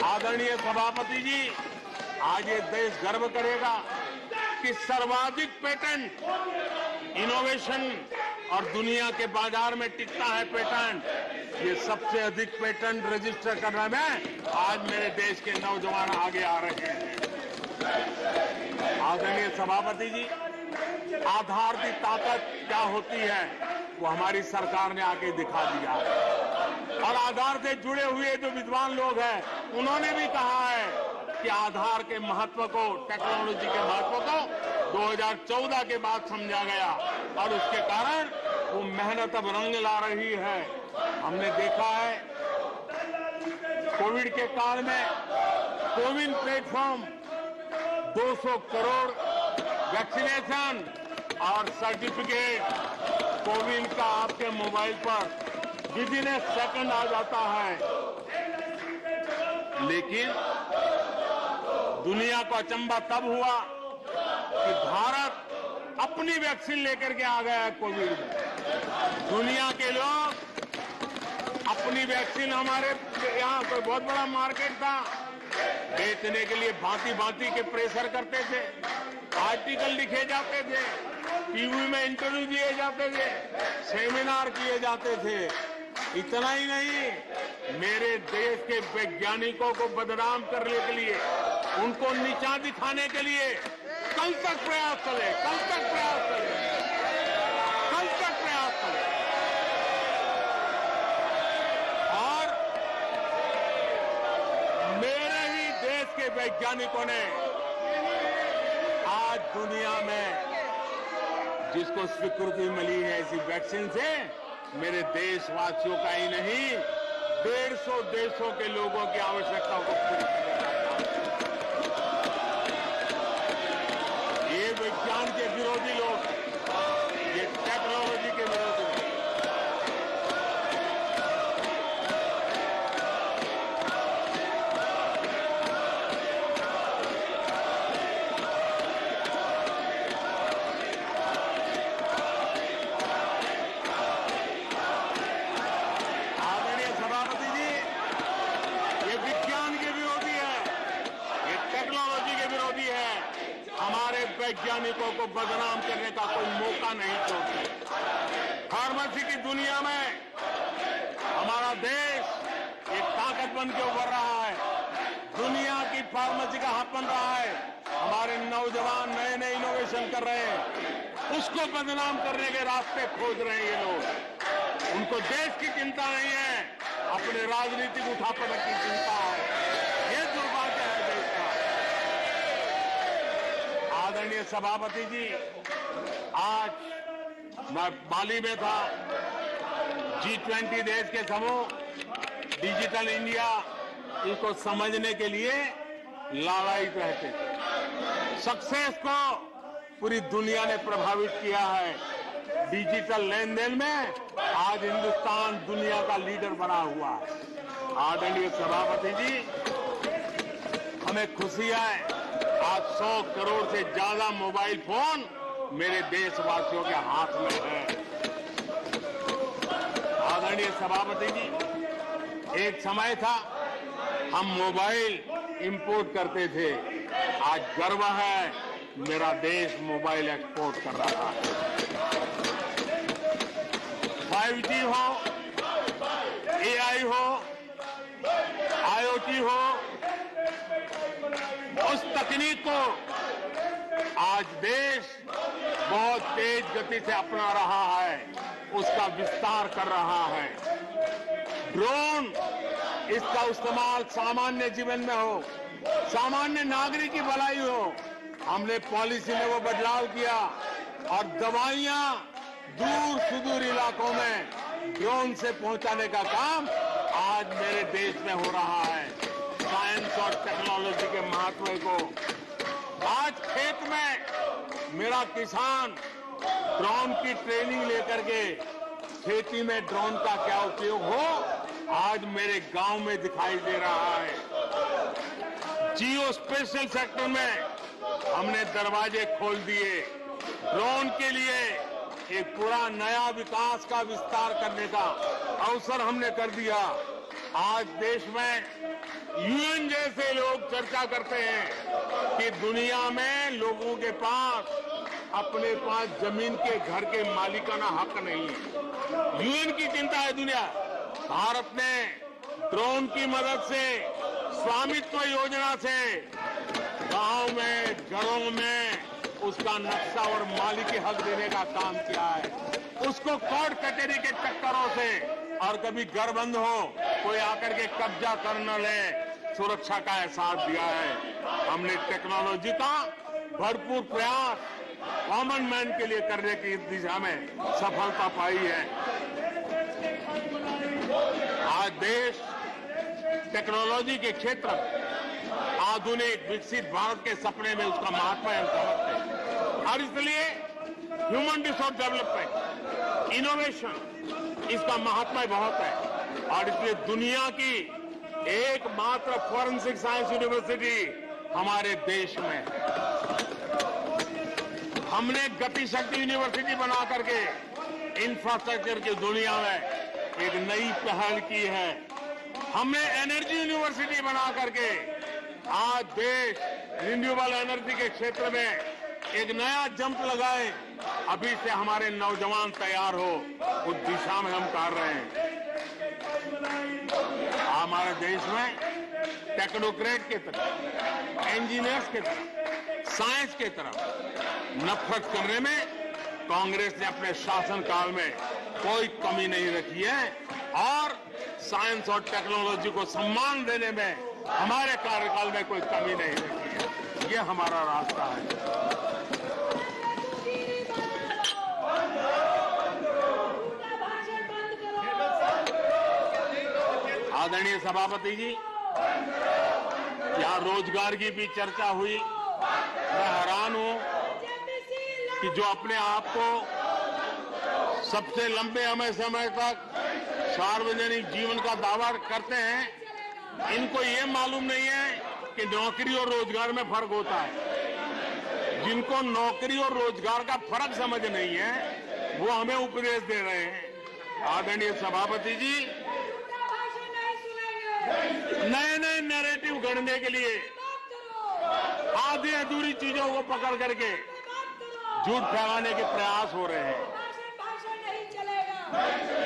आदरणीय सभापति जी, आज ये देश गर्व करेगा कि सर्वाधिक पेटेंट इनोवेशन और दुनिया के बाजार में टिकता है पेटेंट, ये सबसे अधिक पेटेंट रजिस्टर करने में आज मेरे देश के नौजवान आगे आ रहे हैं। आदरणीय सभापति जी, आधार की ताकत क्या होती है वो हमारी सरकार ने आगे दिखा दिया और आधार से जुड़े हुए जो विद्वान लोग हैं उन्होंने भी कहा है कि आधार के महत्व को, टेक्नोलॉजी के महत्व को 2014 के बाद समझा गया और उसके कारण वो मेहनत अब रंग ला रही है। हमने देखा है कोविड के काल में कोविन प्लेटफॉर्म 200 करोड़ वैक्सीनेशन और सर्टिफिकेट कोविन का आपके मोबाइल पर विदिन ए सेकंड आ जाता है। लेकिन दुनिया को अचंभा तब हुआ कि भारत अपनी वैक्सीन लेकर के आ गया है कोविड में। दुनिया के लोग अपनी वैक्सीन, हमारे यहाँ कोई बहुत बड़ा मार्केट था, बेचने के लिए भांति भांति के प्रेशर करते थे, आर्टिकल लिखे जाते थे, टीवी में इंटरव्यू दिए जाते थे, सेमिनार किए जाते थे। इतना ही नहीं, मेरे देश के वैज्ञानिकों को बदनाम करने के लिए, उनको नीचा दिखाने के लिए कल तक प्रयास चले, कल तक प्रयास चले, कल तक प्रयास चले। और मेरे ही देश के वैज्ञानिकों ने आज दुनिया में जिसको स्वीकृति मिली है ऐसी वैक्सीन से, मेरे देशवासियों का ही नहीं 150 देशों के लोगों की आवश्यकताओं को पूरी किया जाता है। ये विज्ञान के विरोधी लोग, ये टेक्नोलॉजी के विरोधी लोग, वैज्ञानिकों को बदनाम करने का कोई मौका नहीं छोड़ते। फार्मेसी की दुनिया में हमारा देश एक ताकत बन के उभर रहा है। दुनिया की फार्मेसी का हब बन रहा है। हमारे नौजवान नए नए इनोवेशन कर रहे हैं, उसको बदनाम करने के रास्ते खोज रहे हैं ये लोग। उनको देश की चिंता नहीं है, अपने राजनीतिक उठापटक की चिंता है। ये दुर्भाग्य है देश का। आदरणीय सभापति जी, आज मैं बाली में था। G20 देश के समूह डिजिटल इंडिया इसको समझने के लिए लालायित रहते थे। सक्सेस को पूरी दुनिया ने प्रभावित किया है। डिजिटल लेन देन में आज हिंदुस्तान दुनिया का लीडर बना हुआ है। आदरणीय सभापति जी, हमें खुशी है आज 100 करोड़ से ज्यादा मोबाइल फोन मेरे देशवासियों के हाथ में है। आदरणीय सभापति जी, एक समय था हम मोबाइल इंपोर्ट करते थे। आज गर्व है मेरा देश मोबाइल एक्सपोर्ट कर रहा है। 5G हो, AI हो, IoT हो, उस तकनीक को आज देश बहुत तेज गति से अपना रहा है, उसका विस्तार कर रहा है। ड्रोन, इसका इस्तेमाल सामान्य जीवन में हो, सामान्य नागरिक की भलाई हो। हमने पॉलिसी में वो बदलाव किया और दवाइयां दूर सुदूर इलाकों में ड्रोन से पहुंचाने का काम आज मेरे देश में हो रहा है। साइंस और टेक्नोलॉजी के महत्व को आज खेत में मेरा किसान ड्रोन की ट्रेनिंग लेकर के खेती में ड्रोन का क्या उपयोग हो, आज मेरे गांव में दिखाई दे रहा है। जियो स्पेशल सेक्टर में हमने दरवाजे खोल दिए। ड्रोन के लिए एक पूरा नया विकास का विस्तार करने का अवसर हमने कर दिया। आज देश में यूएन जैसे लोग चर्चा करते हैं कि दुनिया में लोगों के पास अपने पास जमीन के घर के मालिकाना हक नहीं है। यूएन की चिंता है दुनिया। भारत ने ड्रोन की मदद से, स्वामित्व योजना से गांव में, घरों में उसका नक्शा और मालिकी हक देने का काम किया है। उसको कोर्ट कचहरी के चक्करों से और कभी घर बंद हो, कोई आकर के कब्जा कर न ले, सुरक्षा का एहसास दिया है। हमने टेक्नोलॉजी का भरपूर प्रयास कॉमन मैन के लिए करने की दिशा में सफलता पाई है। आज देश टेक्नोलॉजी के क्षेत्र में आधुनिक विकसित भारत के सपने में उसका महात्मा हम समझते हैं। और इसलिए ह्यूमन रिसोर्स डेवलपमेंट, इनोवेशन, इसका महात्मा बहुत है। और इसलिए दुनिया की एकमात्र फॉरेंसिक साइंस यूनिवर्सिटी हमारे देश में है। हमने गति शक्ति यूनिवर्सिटी बना करके इंफ्रास्ट्रक्चर की दुनिया में एक नई पहल की है। हमने एनर्जी यूनिवर्सिटी बना करके आज देश रिन्यूएबल एनर्जी के क्षेत्र में एक नया जंप लगाए। अभी से हमारे नौजवान तैयार हो, उस दिशा में हम कर रहे हैं। हमारे देश में टेक्नोक्रेट की तरफ, इंजीनियर्स की तरफ, साइंस की तरफ नफरत करने में कांग्रेस ने अपने शासनकाल में कोई कमी नहीं रखी है और साइंस और टेक्नोलॉजी को सम्मान देने में हमारे कार्यकाल में कोई कमी नहीं रखी है। ये हमारा रास्ता है। आदरणीय सभापति जी, यहाँ रोजगार की भी चर्चा हुई। मैं हैरान हूं कि जो अपने आप को सबसे लंबे समय तक सार्वजनिक जीवन का दावा करते हैं, इनको ये मालूम नहीं है कि नौकरी और रोजगार में फर्क होता है। जिनको नौकरी और रोजगार का फर्क समझ नहीं है, वो हमें उपदेश दे रहे हैं। आदरणीय सभापति जी, नए नए नैरेटिव गढ़ने के लिए आधी अधूरी चीजों को पकड़ करके झूठ फैलाने के प्रयास हो रहे हैं।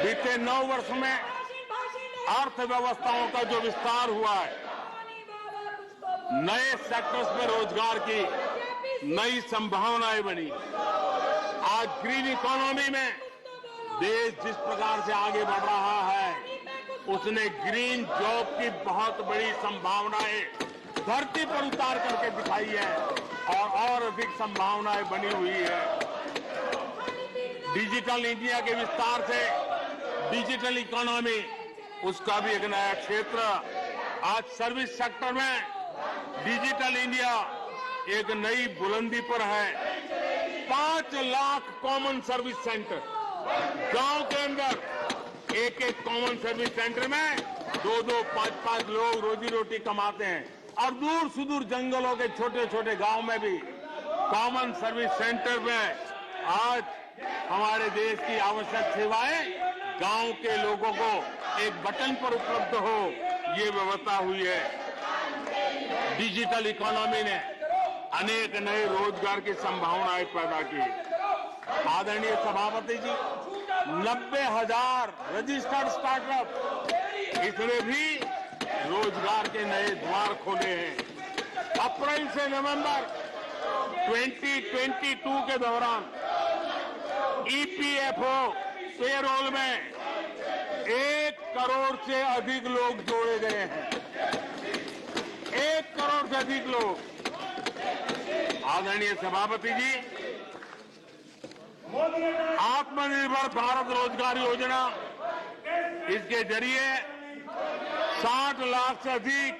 बीते 9 वर्ष में अर्थव्यवस्थाओं का जो विस्तार हुआ है, नए सेक्टर्स में रोजगार की नई संभावनाएं बनी। आज ग्रीन इकोनॉमी में देश जिस प्रकार से आगे बढ़ रहा है, उसने ग्रीन जॉब की बहुत बड़ी संभावनाएं धरती पर उतार करके दिखाई है और अधिक संभावनाएं बनी हुई है। डिजिटल इंडिया के विस्तार से डिजिटल इकोनॉमी, उसका भी एक नया क्षेत्र। आज सर्विस सेक्टर में डिजिटल इंडिया एक नई बुलंदी पर है। 5 लाख कॉमन सर्विस सेंटर, गांव के अंदर एक कॉमन सर्विस सेंटर में 2-2, 5-5 लोग रोजी रोटी कमाते हैं। और दूर सुदूर जंगलों के छोटे छोटे गांव में भी कॉमन सर्विस सेंटर में आज हमारे देश की आवश्यक सेवाएं गांव के लोगों को एक बटन पर उपलब्ध हो, ये व्यवस्था हुई है। डिजिटल इकोनॉमी ने अनेक नए रोजगार की संभावनाएं पैदा की। आदरणीय सभापति जी, 90,000 रजिस्टर्ड स्टार्टअप, इसने भी रोजगार के नए द्वार खोले हैं। अप्रैल से नवंबर 2022 के दौरान ईपीएफओ पेरोल में 1 करोड़ से अधिक लोग जोड़े गए हैं। 1 करोड़ से अधिक लोग। आदरणीय सभापति जी, आत्मनिर्भर भारत रोजगार योजना, इसके जरिए 60 लाख से अधिक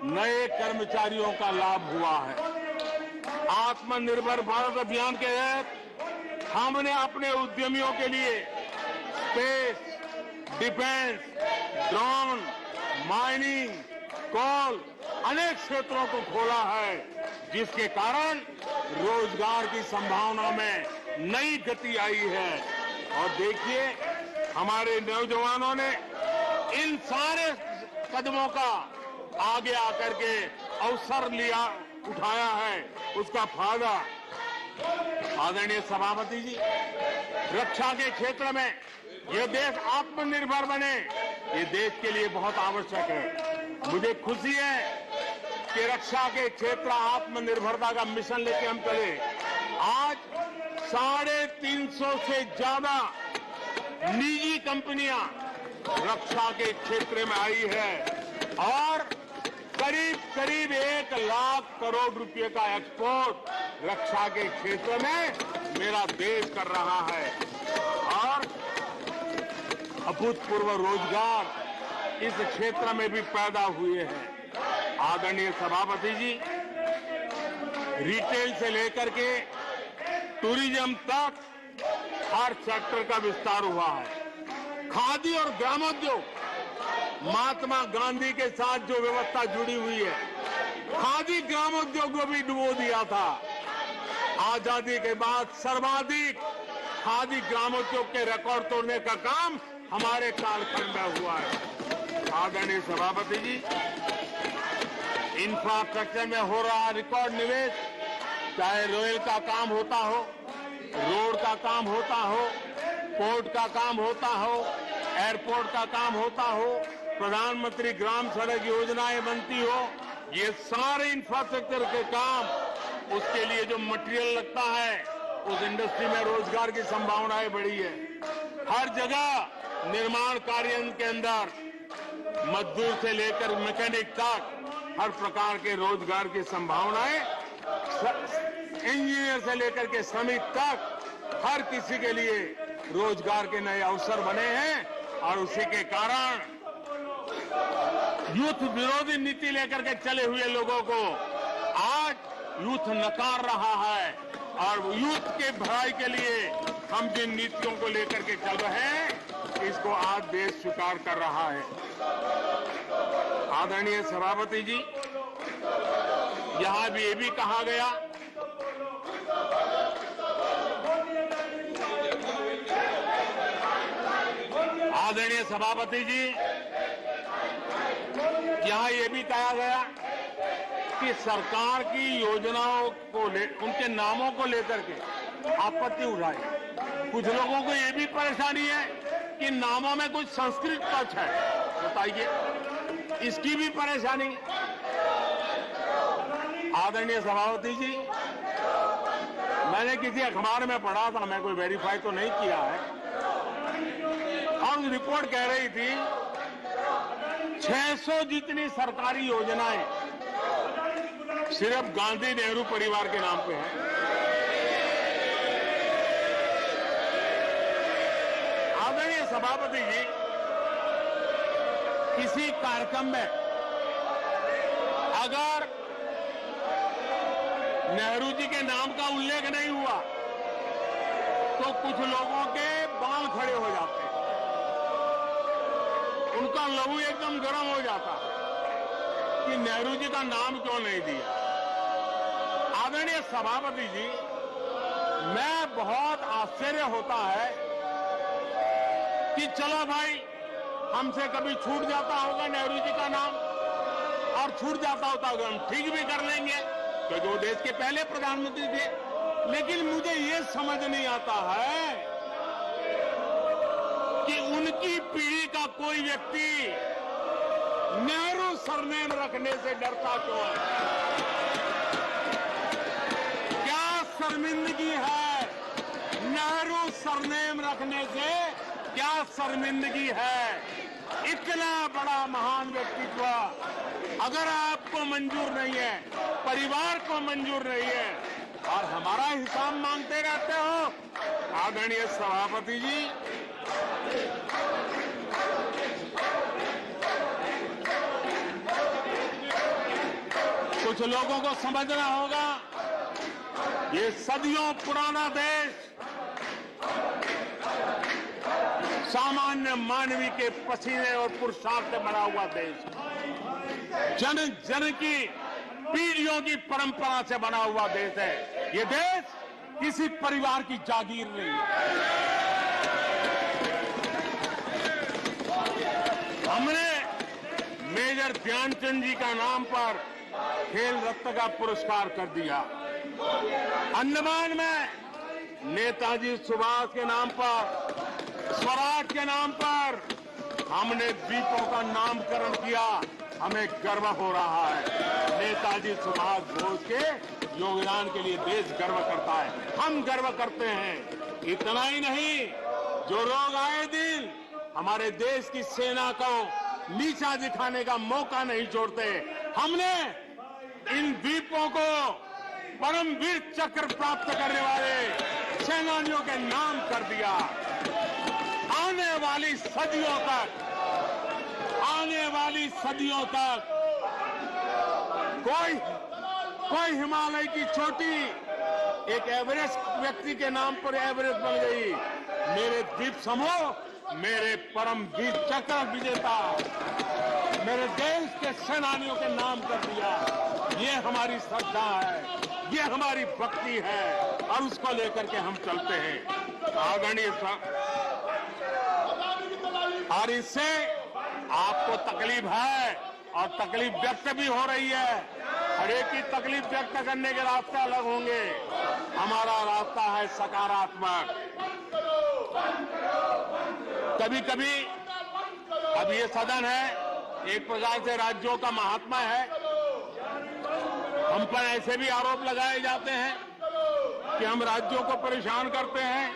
नए कर्मचारियों का लाभ हुआ है। आत्मनिर्भर भारत अभियान के तहत हमने अपने उद्यमियों के लिए स्पेस, डिफेंस, ड्रोन, माइनिंग, कोल, अनेक क्षेत्रों को खोला है, जिसके कारण रोजगार की संभावना में नई गति आई है। और देखिए, हमारे नौजवानों ने इन सारे कदमों का आगे आकर के अवसर लिया, उठाया है, उसका फायदा। आदरणीय सभापति जी, रक्षा के क्षेत्र में यह देश आत्मनिर्भर बने, ये देश के लिए बहुत आवश्यक है। मुझे खुशी है कि रक्षा के क्षेत्र आत्मनिर्भरता का मिशन लेके हम चले। आज 350 से ज्यादा निजी कंपनियां रक्षा के क्षेत्र में आई है और करीब करीब 1 लाख करोड़ रुपए का एक्सपोर्ट रक्षा के क्षेत्र में मेरा देश कर रहा है। और अभूतपूर्व रोजगार इस क्षेत्र में भी पैदा हुए हैं। आदरणीय सभापति जी, रिटेल से लेकर के टूरिज्म तक हर सेक्टर का विस्तार हुआ है। खादी और ग्रामोद्योग, महात्मा गांधी के साथ जो व्यवस्था जुड़ी हुई है, खादी ग्रामोद्योग को भी डुबो दिया था। आजादी के बाद सर्वाधिक खादी ग्रामोद्योग के रिकॉर्ड तोड़ने का काम हमारे कालखंड में हुआ है। आदरणीय सभापति जी, इंफ्रास्ट्रक्चर में हो रहा रिकॉर्ड निवेश, चाहे रेल का काम होता हो, रोड का काम होता हो, पोर्ट का काम होता हो, एयरपोर्ट का काम होता हो, प्रधानमंत्री ग्राम सड़क योजनाएं बनती हो, ये सारे इंफ्रास्ट्रक्चर के काम, उसके लिए जो मटेरियल लगता है, उस इंडस्ट्री में रोजगार की संभावनाएं बढ़ी है। हर जगह निर्माण कार्य के अंदर मजदूर से लेकर मैकेनिक तक हर प्रकार के रोजगार की संभावनाएं, इंजीनियर से लेकर के श्रमिक तक हर किसी के लिए रोजगार के नए अवसर बने हैं। और उसी के कारण यूथ विरोधी नीति लेकर के चले हुए लोगों को आज यूथ नकार रहा है और यूथ के भलाई के लिए हम जिन नीतियों को लेकर के चल रहे हैं, इसको आज देश स्वीकार कर रहा है। आदरणीय सभापति जी, यहां भी ये भी कहा गया आदरणीय सभापति जी, यहां ये भी कहा गया कि सरकार की योजनाओं को उनके नामों को लेकर के आपत्ति उठाई। कुछ लोगों को ये भी परेशानी है कि नामों में कुछ संस्कृत टच है, बताइए, इसकी भी परेशानी। आदरणीय सभापति जी, मैंने किसी अखबार में पढ़ा था, मैं कोई वेरीफाई तो नहीं किया है, और रिपोर्ट कह रही थी 600 जितनी सरकारी योजनाएं सिर्फ गांधी नेहरू परिवार के नाम पे है। आदरणीय सभापति जी, किसी कार्यक्रम में अगर नेहरू जी के नाम का उल्लेख नहीं हुआ तो कुछ लोगों के बाल खड़े हो जाते हैं, उनका लहू एकदम गर्म हो जाता कि नेहरू जी का नाम क्यों नहीं दिया। आदरणीय सभापति जी, मैं बहुत आश्चर्य होता है कि चलो भाई, हमसे कभी छूट जाता होगा नेहरू जी का नाम, और छूट जाता होता होगा, हम ठीक भी कर लेंगे क्योंकि वो देश के पहले प्रधानमंत्री थे। लेकिन मुझे ये समझ नहीं आता है कि उनकी पीढ़ी का कोई व्यक्ति नेहरू सरनेम रखने से डरता क्यों है? क्या शर्मिंदगी है नेहरू सरनेम रखने से? क्या शर्मिंदगी है? इतना बड़ा महान व्यक्तित्व अगर आपको मंजूर नहीं है, परिवार को मंजूर नहीं है, और हमारा हिसाब मांगते रहते हो। आदरणीय सभापति जी, कुछ लोगों को समझना होगा, ये सदियों पुराना देश सामान्य मानवी के पसीने और पुरुषार्थ से बना हुआ देश, जन जन की पीढ़ियों की परंपरा से बना हुआ देश है। ये देश किसी परिवार की जागीर नहीं है। हमने मेजर ध्यानचंद जी का नाम पर खेल रत्न का पुरस्कार कर दिया। अंडमान में नेताजी सुभाष के नाम पर, स्वराज के नाम पर हमने द्वीपों का नामकरण किया। हमें गर्व हो रहा है। नेताजी सुभाष बोस के योगदान के लिए देश गर्व करता है, हम गर्व करते हैं। इतना ही नहीं, जो लोग आए दिन हमारे देश की सेना को नीचा दिखाने का मौका नहीं छोड़ते, हमने इन द्वीपों को परमवीर चक्र प्राप्त करने वाले सेनानियों के नाम कर दिया। आने वाली सदियों तक आने वाली सदियों तक कोई हिमालय की चोटी एक एवरेस्ट व्यक्ति के नाम पर एवरेस्ट बन गई। मेरे द्वीप समूह, मेरे परम वीर चक्र विजेता, मेरे देश के सेनानियों के नाम कर दिया। ये हमारी श्रद्धा है, ये हमारी भक्ति है और उसको लेकर के हम चलते हैं। आदरणीय और इससे आपको तकलीफ है और तकलीफ व्यक्त भी हो रही है। हर एक की तकलीफ व्यक्त करने के रास्ते अलग होंगे। हमारा रास्ता है सकारात्मक। कभी कभी अब ये सदन है, एक प्रकार से राज्यों का महात्मा है। हम पर ऐसे भी आरोप लगाए जाते हैं कि हम राज्यों को परेशान करते हैं।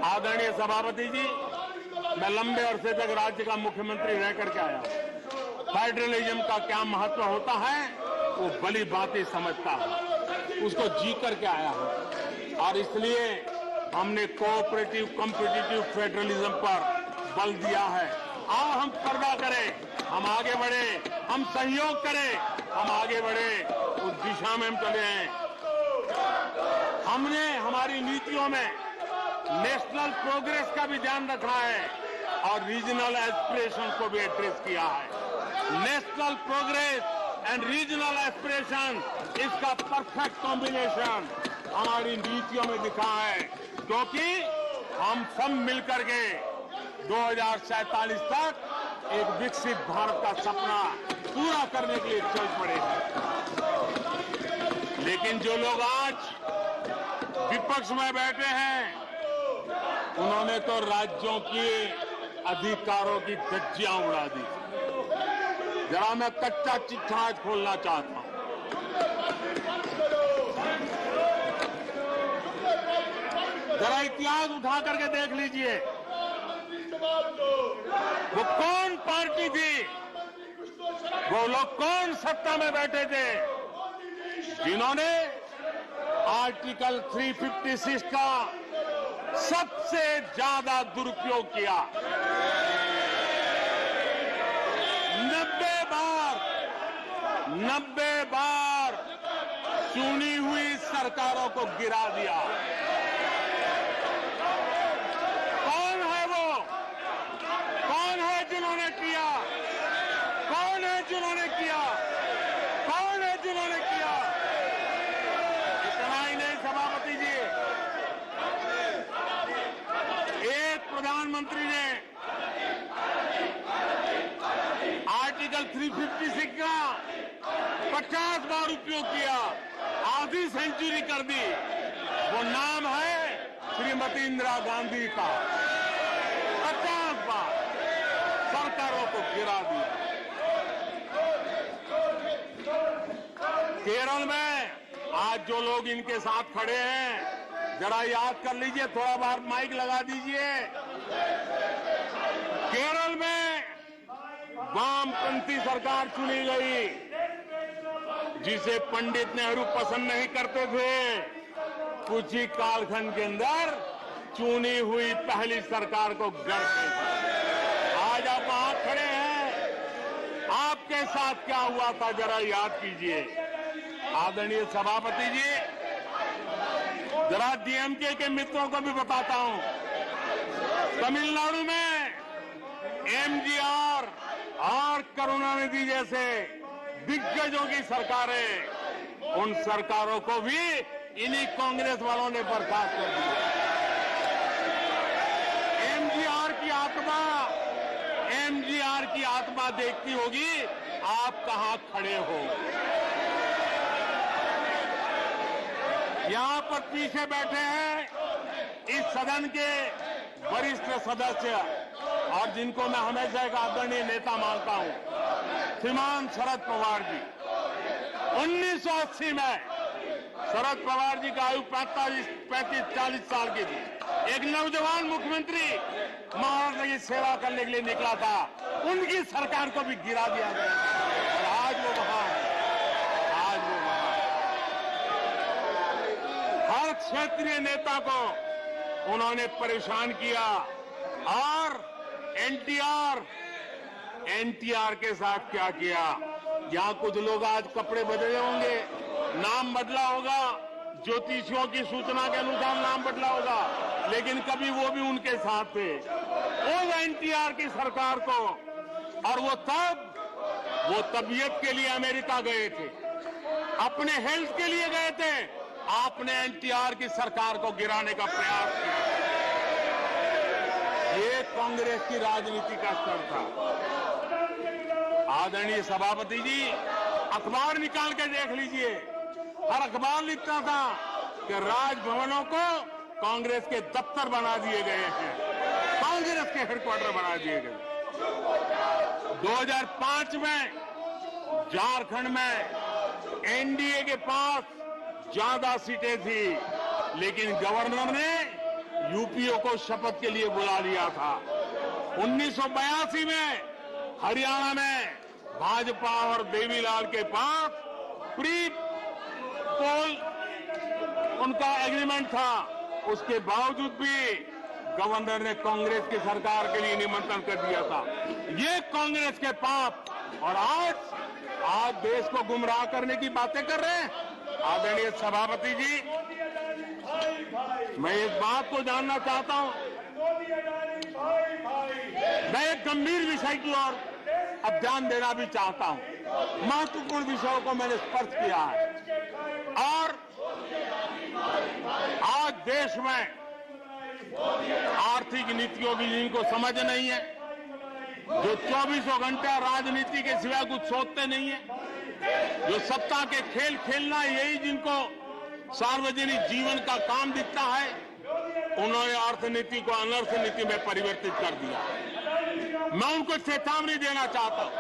आदरणीय सभापति जी, मैं लंबे अरसे तक राज्य का मुख्यमंत्री रह करके आया हूं। फेडरलिज्म का क्या महत्व होता है वो भली भांति समझता हूं, उसको जी करके आया हूं और इसलिए हमने कोऑपरेटिव कॉम्पिटिटिव फेडरलिज्म पर बल दिया है। आओ हम पर्दा करें, हम आगे बढ़े, हम सहयोग करें, हम आगे बढ़े, उस दिशा में हम चले हैं। हमने हमारी नीतियों में नेशनल प्रोग्रेस का भी ध्यान रखा है और रीजनल एस्पिरेशन को भी एड्रेस किया है। National progress and regional aspiration, इसका परफेक्ट कॉम्बिनेशन हमारी नीतियों में दिखा है, क्योंकि हम सब मिलकर के 2047 तक एक विकसित भारत का सपना पूरा करने के लिए चल पड़े हैं। लेकिन जो लोग आज विपक्ष में बैठे हैं, उन्होंने तो राज्यों के अधिकारों की धज्जियां उड़ा दी। जरा मैं कच्चा चिट्ठा आज खोलना चाहता हूं। जरा इतिहास उठा करके देख लीजिए, वो कौन पार्टी थी, वो लोग कौन सत्ता में बैठे थे जिन्होंने आर्टिकल 356 का सबसे ज्यादा दुरुपयोग किया। 90 बार चुनी हुई सरकारों को गिरा दिया। कौन है वो? कौन है जिन्होंने किया? कौन है जिन्होंने किया? कौन है जिन्होंने किया? इतना ही नहीं सभापति जी, एक प्रधानमंत्री ने आर्टिकल 356 का 50 बार उपयोग किया, आधी सेंचुरी कर दी। वो नाम है श्रीमती इंदिरा गांधी का। 50 बार सरकारों को गिरा दिया। केरल में आज जो लोग इनके साथ खड़े हैं, जरा याद कर लीजिए, थोड़ा बार माइक लगा दीजिए। केरल में वामपंथी सरकार चुनी गई, जिसे पंडित नेहरू पसंद नहीं करते थे। कुछ ही कालखंड के अंदर चुनी हुई पहली सरकार को गढ़ते थे। आज आप वहां खड़े हैं, आपके साथ क्या हुआ था जरा याद कीजिए। आदरणीय सभापति जी, जरा डीएमके के मित्रों को भी बताता हूं, तमिलनाडु में एमजीआर और करुणानिधि जैसे दिग्गजों की सरकारें, उन सरकारों को भी इन्हीं कांग्रेस वालों ने बर्खास्त कर दिया। एमजीआर की आत्मा देखती होगी आप कहां खड़े हो। यहां पर पीछे बैठे हैं इस सदन के वरिष्ठ सदस्य और जिनको मैं हमेशा एक आदरणीय नेता मानता हूं, श्रीमान शरद पवार जी। 1980 में शरद पवार जी का आयु 35-40 साल की थी। एक नौजवान मुख्यमंत्री महाराष्ट्र की सेवा करने के लिए निकला था, उनकी सरकार को भी गिरा दिया गया और आज वो वहां है। आज वो वहां हर क्षेत्रीय नेता को उन्होंने परेशान किया और एनटीआर के साथ क्या किया। यहां कुछ लोग आज कपड़े बदले होंगे, नाम बदला होगा, ज्योतिषियों की सूचना के अनुसार नाम बदला होगा, लेकिन कभी वो भी उनके साथ थे। उस एनटीआर की सरकार को, और वो तबीयत के लिए अमेरिका गए थे, अपने हेल्थ के लिए गए थे। आपने एनटीआर की सरकार को गिराने का प्रयास किया। ये कांग्रेस की राजनीति का स्तर था। आदरणीय सभापति जी, अखबार निकाल के देख लीजिए, हर अखबार लिखता था कि राजभवनों को कांग्रेस के दफ्तर बना दिए गए हैं, कांग्रेस के हेडक्वार्टर बना दिए गए। 2005 में झारखंड में एनडीए के पास ज्यादा सीटें थी, लेकिन गवर्नर ने यूपीओ को शपथ के लिए बुला लिया था। 1982 में हरियाणा में भाजपा और देवीलाल के पास प्री पोल उनका एग्रीमेंट था, उसके बावजूद भी गवर्नर ने कांग्रेस की सरकार के लिए निमंत्रण कर दिया था। ये कांग्रेस के पाप, और आज देश को गुमराह करने की बातें कर रहे हैं। आदरणीय सभापति जी, मैं एक बात को जानना चाहता हूं, मैं एक गंभीर विषय की ओर अब ध्यान देना भी चाहता हूं। महत्वपूर्ण विषयों को मैंने स्पर्श किया है, और आज देश में आर्थिक नीतियों की जिनको समझ नहीं है, जो 24 घंटा राजनीति के सिवा कुछ सोचते नहीं है, जो सत्ता के खेल खेलना यही जिनको सार्वजनिक जीवन का काम दिखता है, उन्होंने अर्थनीति को अनर्थ नीति में परिवर्तित कर दिया। मैं उनको चेतावनी देना चाहता हूं,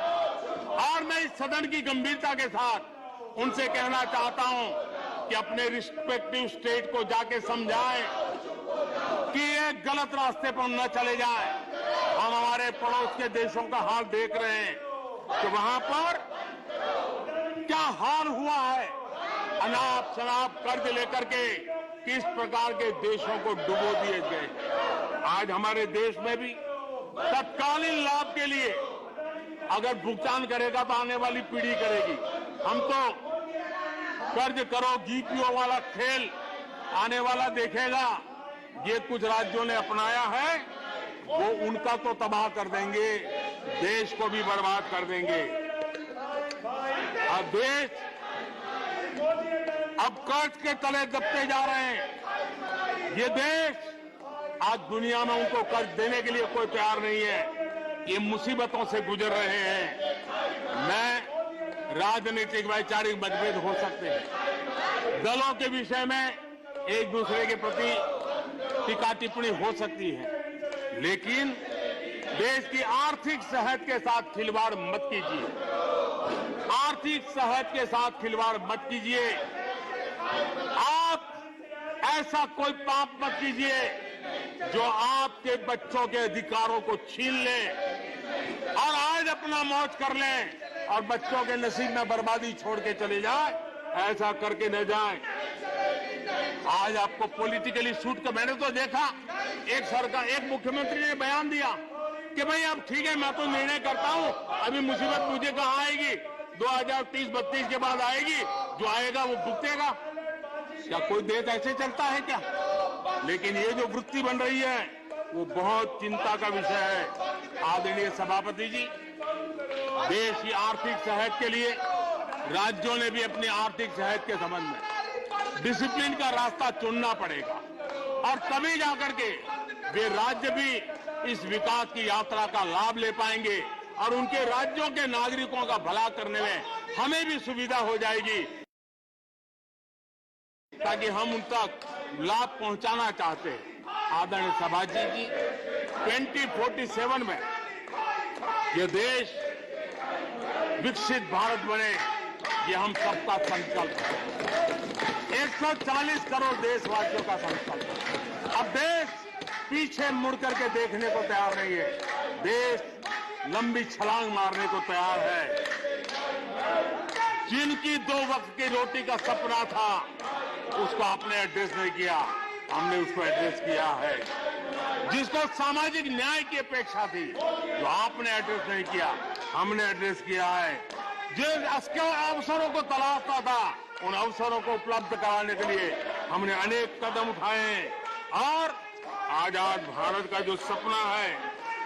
और मैं इस सदन की गंभीरता के साथ उनसे कहना चाहता हूं कि अपने रिस्पेक्टिव स्टेट को जाके समझाएं कि ये गलत रास्ते पर न चले जाएं। हम हमारे पड़ोस के देशों का हाल देख रहे हैं कि वहां पर क्या हाल हुआ है, अनाप शनाप कर्ज लेकर के किस प्रकार के देशों को डुबो दिए गए। आज हमारे देश में भी तत्कालीन लाभ के लिए अगर भुगतान करेगा तो आने वाली पीढ़ी करेगी। हम तो कर्ज करो जीपीओ वाला खेल आने वाला देखेगा। ये कुछ राज्यों ने अपनाया है, वो उनका तो तबाह कर देंगे, देश को भी बर्बाद कर देंगे। अब देश अब कर्ज के तले दबते जा रहे हैं। ये देश आज दुनिया में उनको कर्ज देने के लिए कोई तैयार नहीं है। ये मुसीबतों से गुजर रहे हैं। मैं राजनीतिक वैचारिक मतभेद हो सकते हैं, दलों के विषय में एक दूसरे के प्रति टीका टिप्पणी हो सकती है, लेकिन देश की आर्थिक सेहत के साथ खिलवाड़ मत कीजिए। आर्थिक सेहत के साथ खिलवाड़ मत कीजिए। आप ऐसा कोई पाप मत कीजिए जो आपके बच्चों के अधिकारों को छीन ले और आज अपना मौज कर लें और बच्चों के नसीब में बर्बादी छोड़ के चले जाए। ऐसा करके न जाए। आज आपको पॉलिटिकली सूट कर, मैंने तो देखा एक मुख्यमंत्री ने बयान दिया कि भाई अब ठीक है, मैं तो निर्णय करता हूं, अभी मुसीबत मुझे कहां आएगी, 2030-32 के बाद आएगी, जो आएगा वो भुगतेगा। क्या कोई देश ऐसे चलता है क्या? लेकिन ये जो वृत्ति बन रही है वो बहुत चिंता का विषय है। आदरणीय सभापति जी, देश की आर्थिक सेहत के लिए राज्यों ने भी अपनी आर्थिक सेहत के संबंध में डिसिप्लिन का रास्ता चुनना पड़ेगा, और तभी जाकर के वे राज्य भी इस विकास की यात्रा का लाभ ले पाएंगे और उनके राज्यों के नागरिकों का भला करने में हमें भी सुविधा हो जाएगी, ताकि हम उन तक लाभ पहुंचाना चाहते हैं। आदरणीय सभाजी जी, 2047 में ये देश विकसित भारत बने, ये हम सबका संकल्प है। 140 करोड़ देशवासियों का संकल्प है। अब देश पीछे मुड़ करके देखने को तैयार नहीं है। देश लंबी छलांग मारने को तैयार है। जिनकी 2 वक्त की रोटी का सपना था, उसको आपने एड्रेस नहीं किया। हमने उसको एड्रेस किया है। जिसको सामाजिक न्याय की अपेक्षा थी, जो आपने एड्रेस नहीं किया, हमने एड्रेस किया है। जिन अवसरों को तलाशता था, उन अवसरों को उपलब्ध कराने के लिए हमने अनेक कदम उठाए हैं और आजाद भारत का जो सपना है,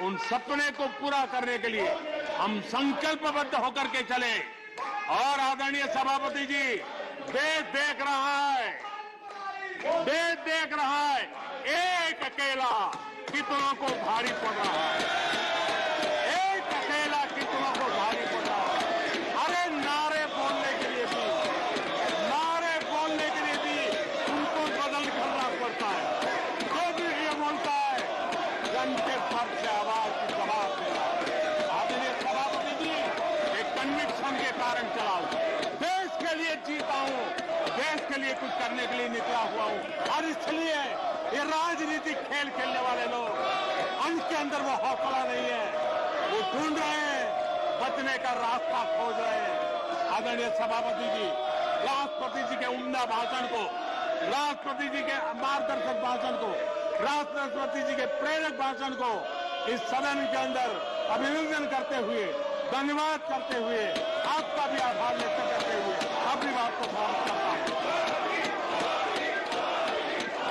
उन सपने को पूरा करने के लिए हम संकल्पबद्ध होकर के चले। और आदरणीय सभापति जी, देश देख रहा है, देश देख रहा है, एक अकेला कितनों को भारी पड़ रहा है, एक अकेला कितनों को भारी पड़ रहा है। अरे नारे बोलने के लिए भी, नारे बोलने के लिए भी उनको बदल करना पड़ता है। जो भी ये बोलता है, जन के फर्ज से आवाज की जवाब देना। आदरणीय सभापति जी, एक कन्विक्शन के कारण चला हूं, देश के लिए जीता हूं, देश के लिए कुछ करने के लिए निकला हुआ हूं। और इसलिए ये राजनीतिक खेल खेलने वाले लोग, उनके अंदर वो हौसला नहीं है, वो ढूंढ रहे हैं, बचने का रास्ता खोज रहे हैं। आदरणीय सभापति जी, राष्ट्रपति जी के उम्दा भाषण को, राष्ट्रपति जी के मार्गदर्शक भाषण को, राष्ट्रपति जी के प्रेरक भाषण को इस सदन के अंदर अभिनंदन करते हुए, धन्यवाद करते हुए, आपका भी आभार व्यक्त करते हुए अपनी बात को समाप्त करता हूं।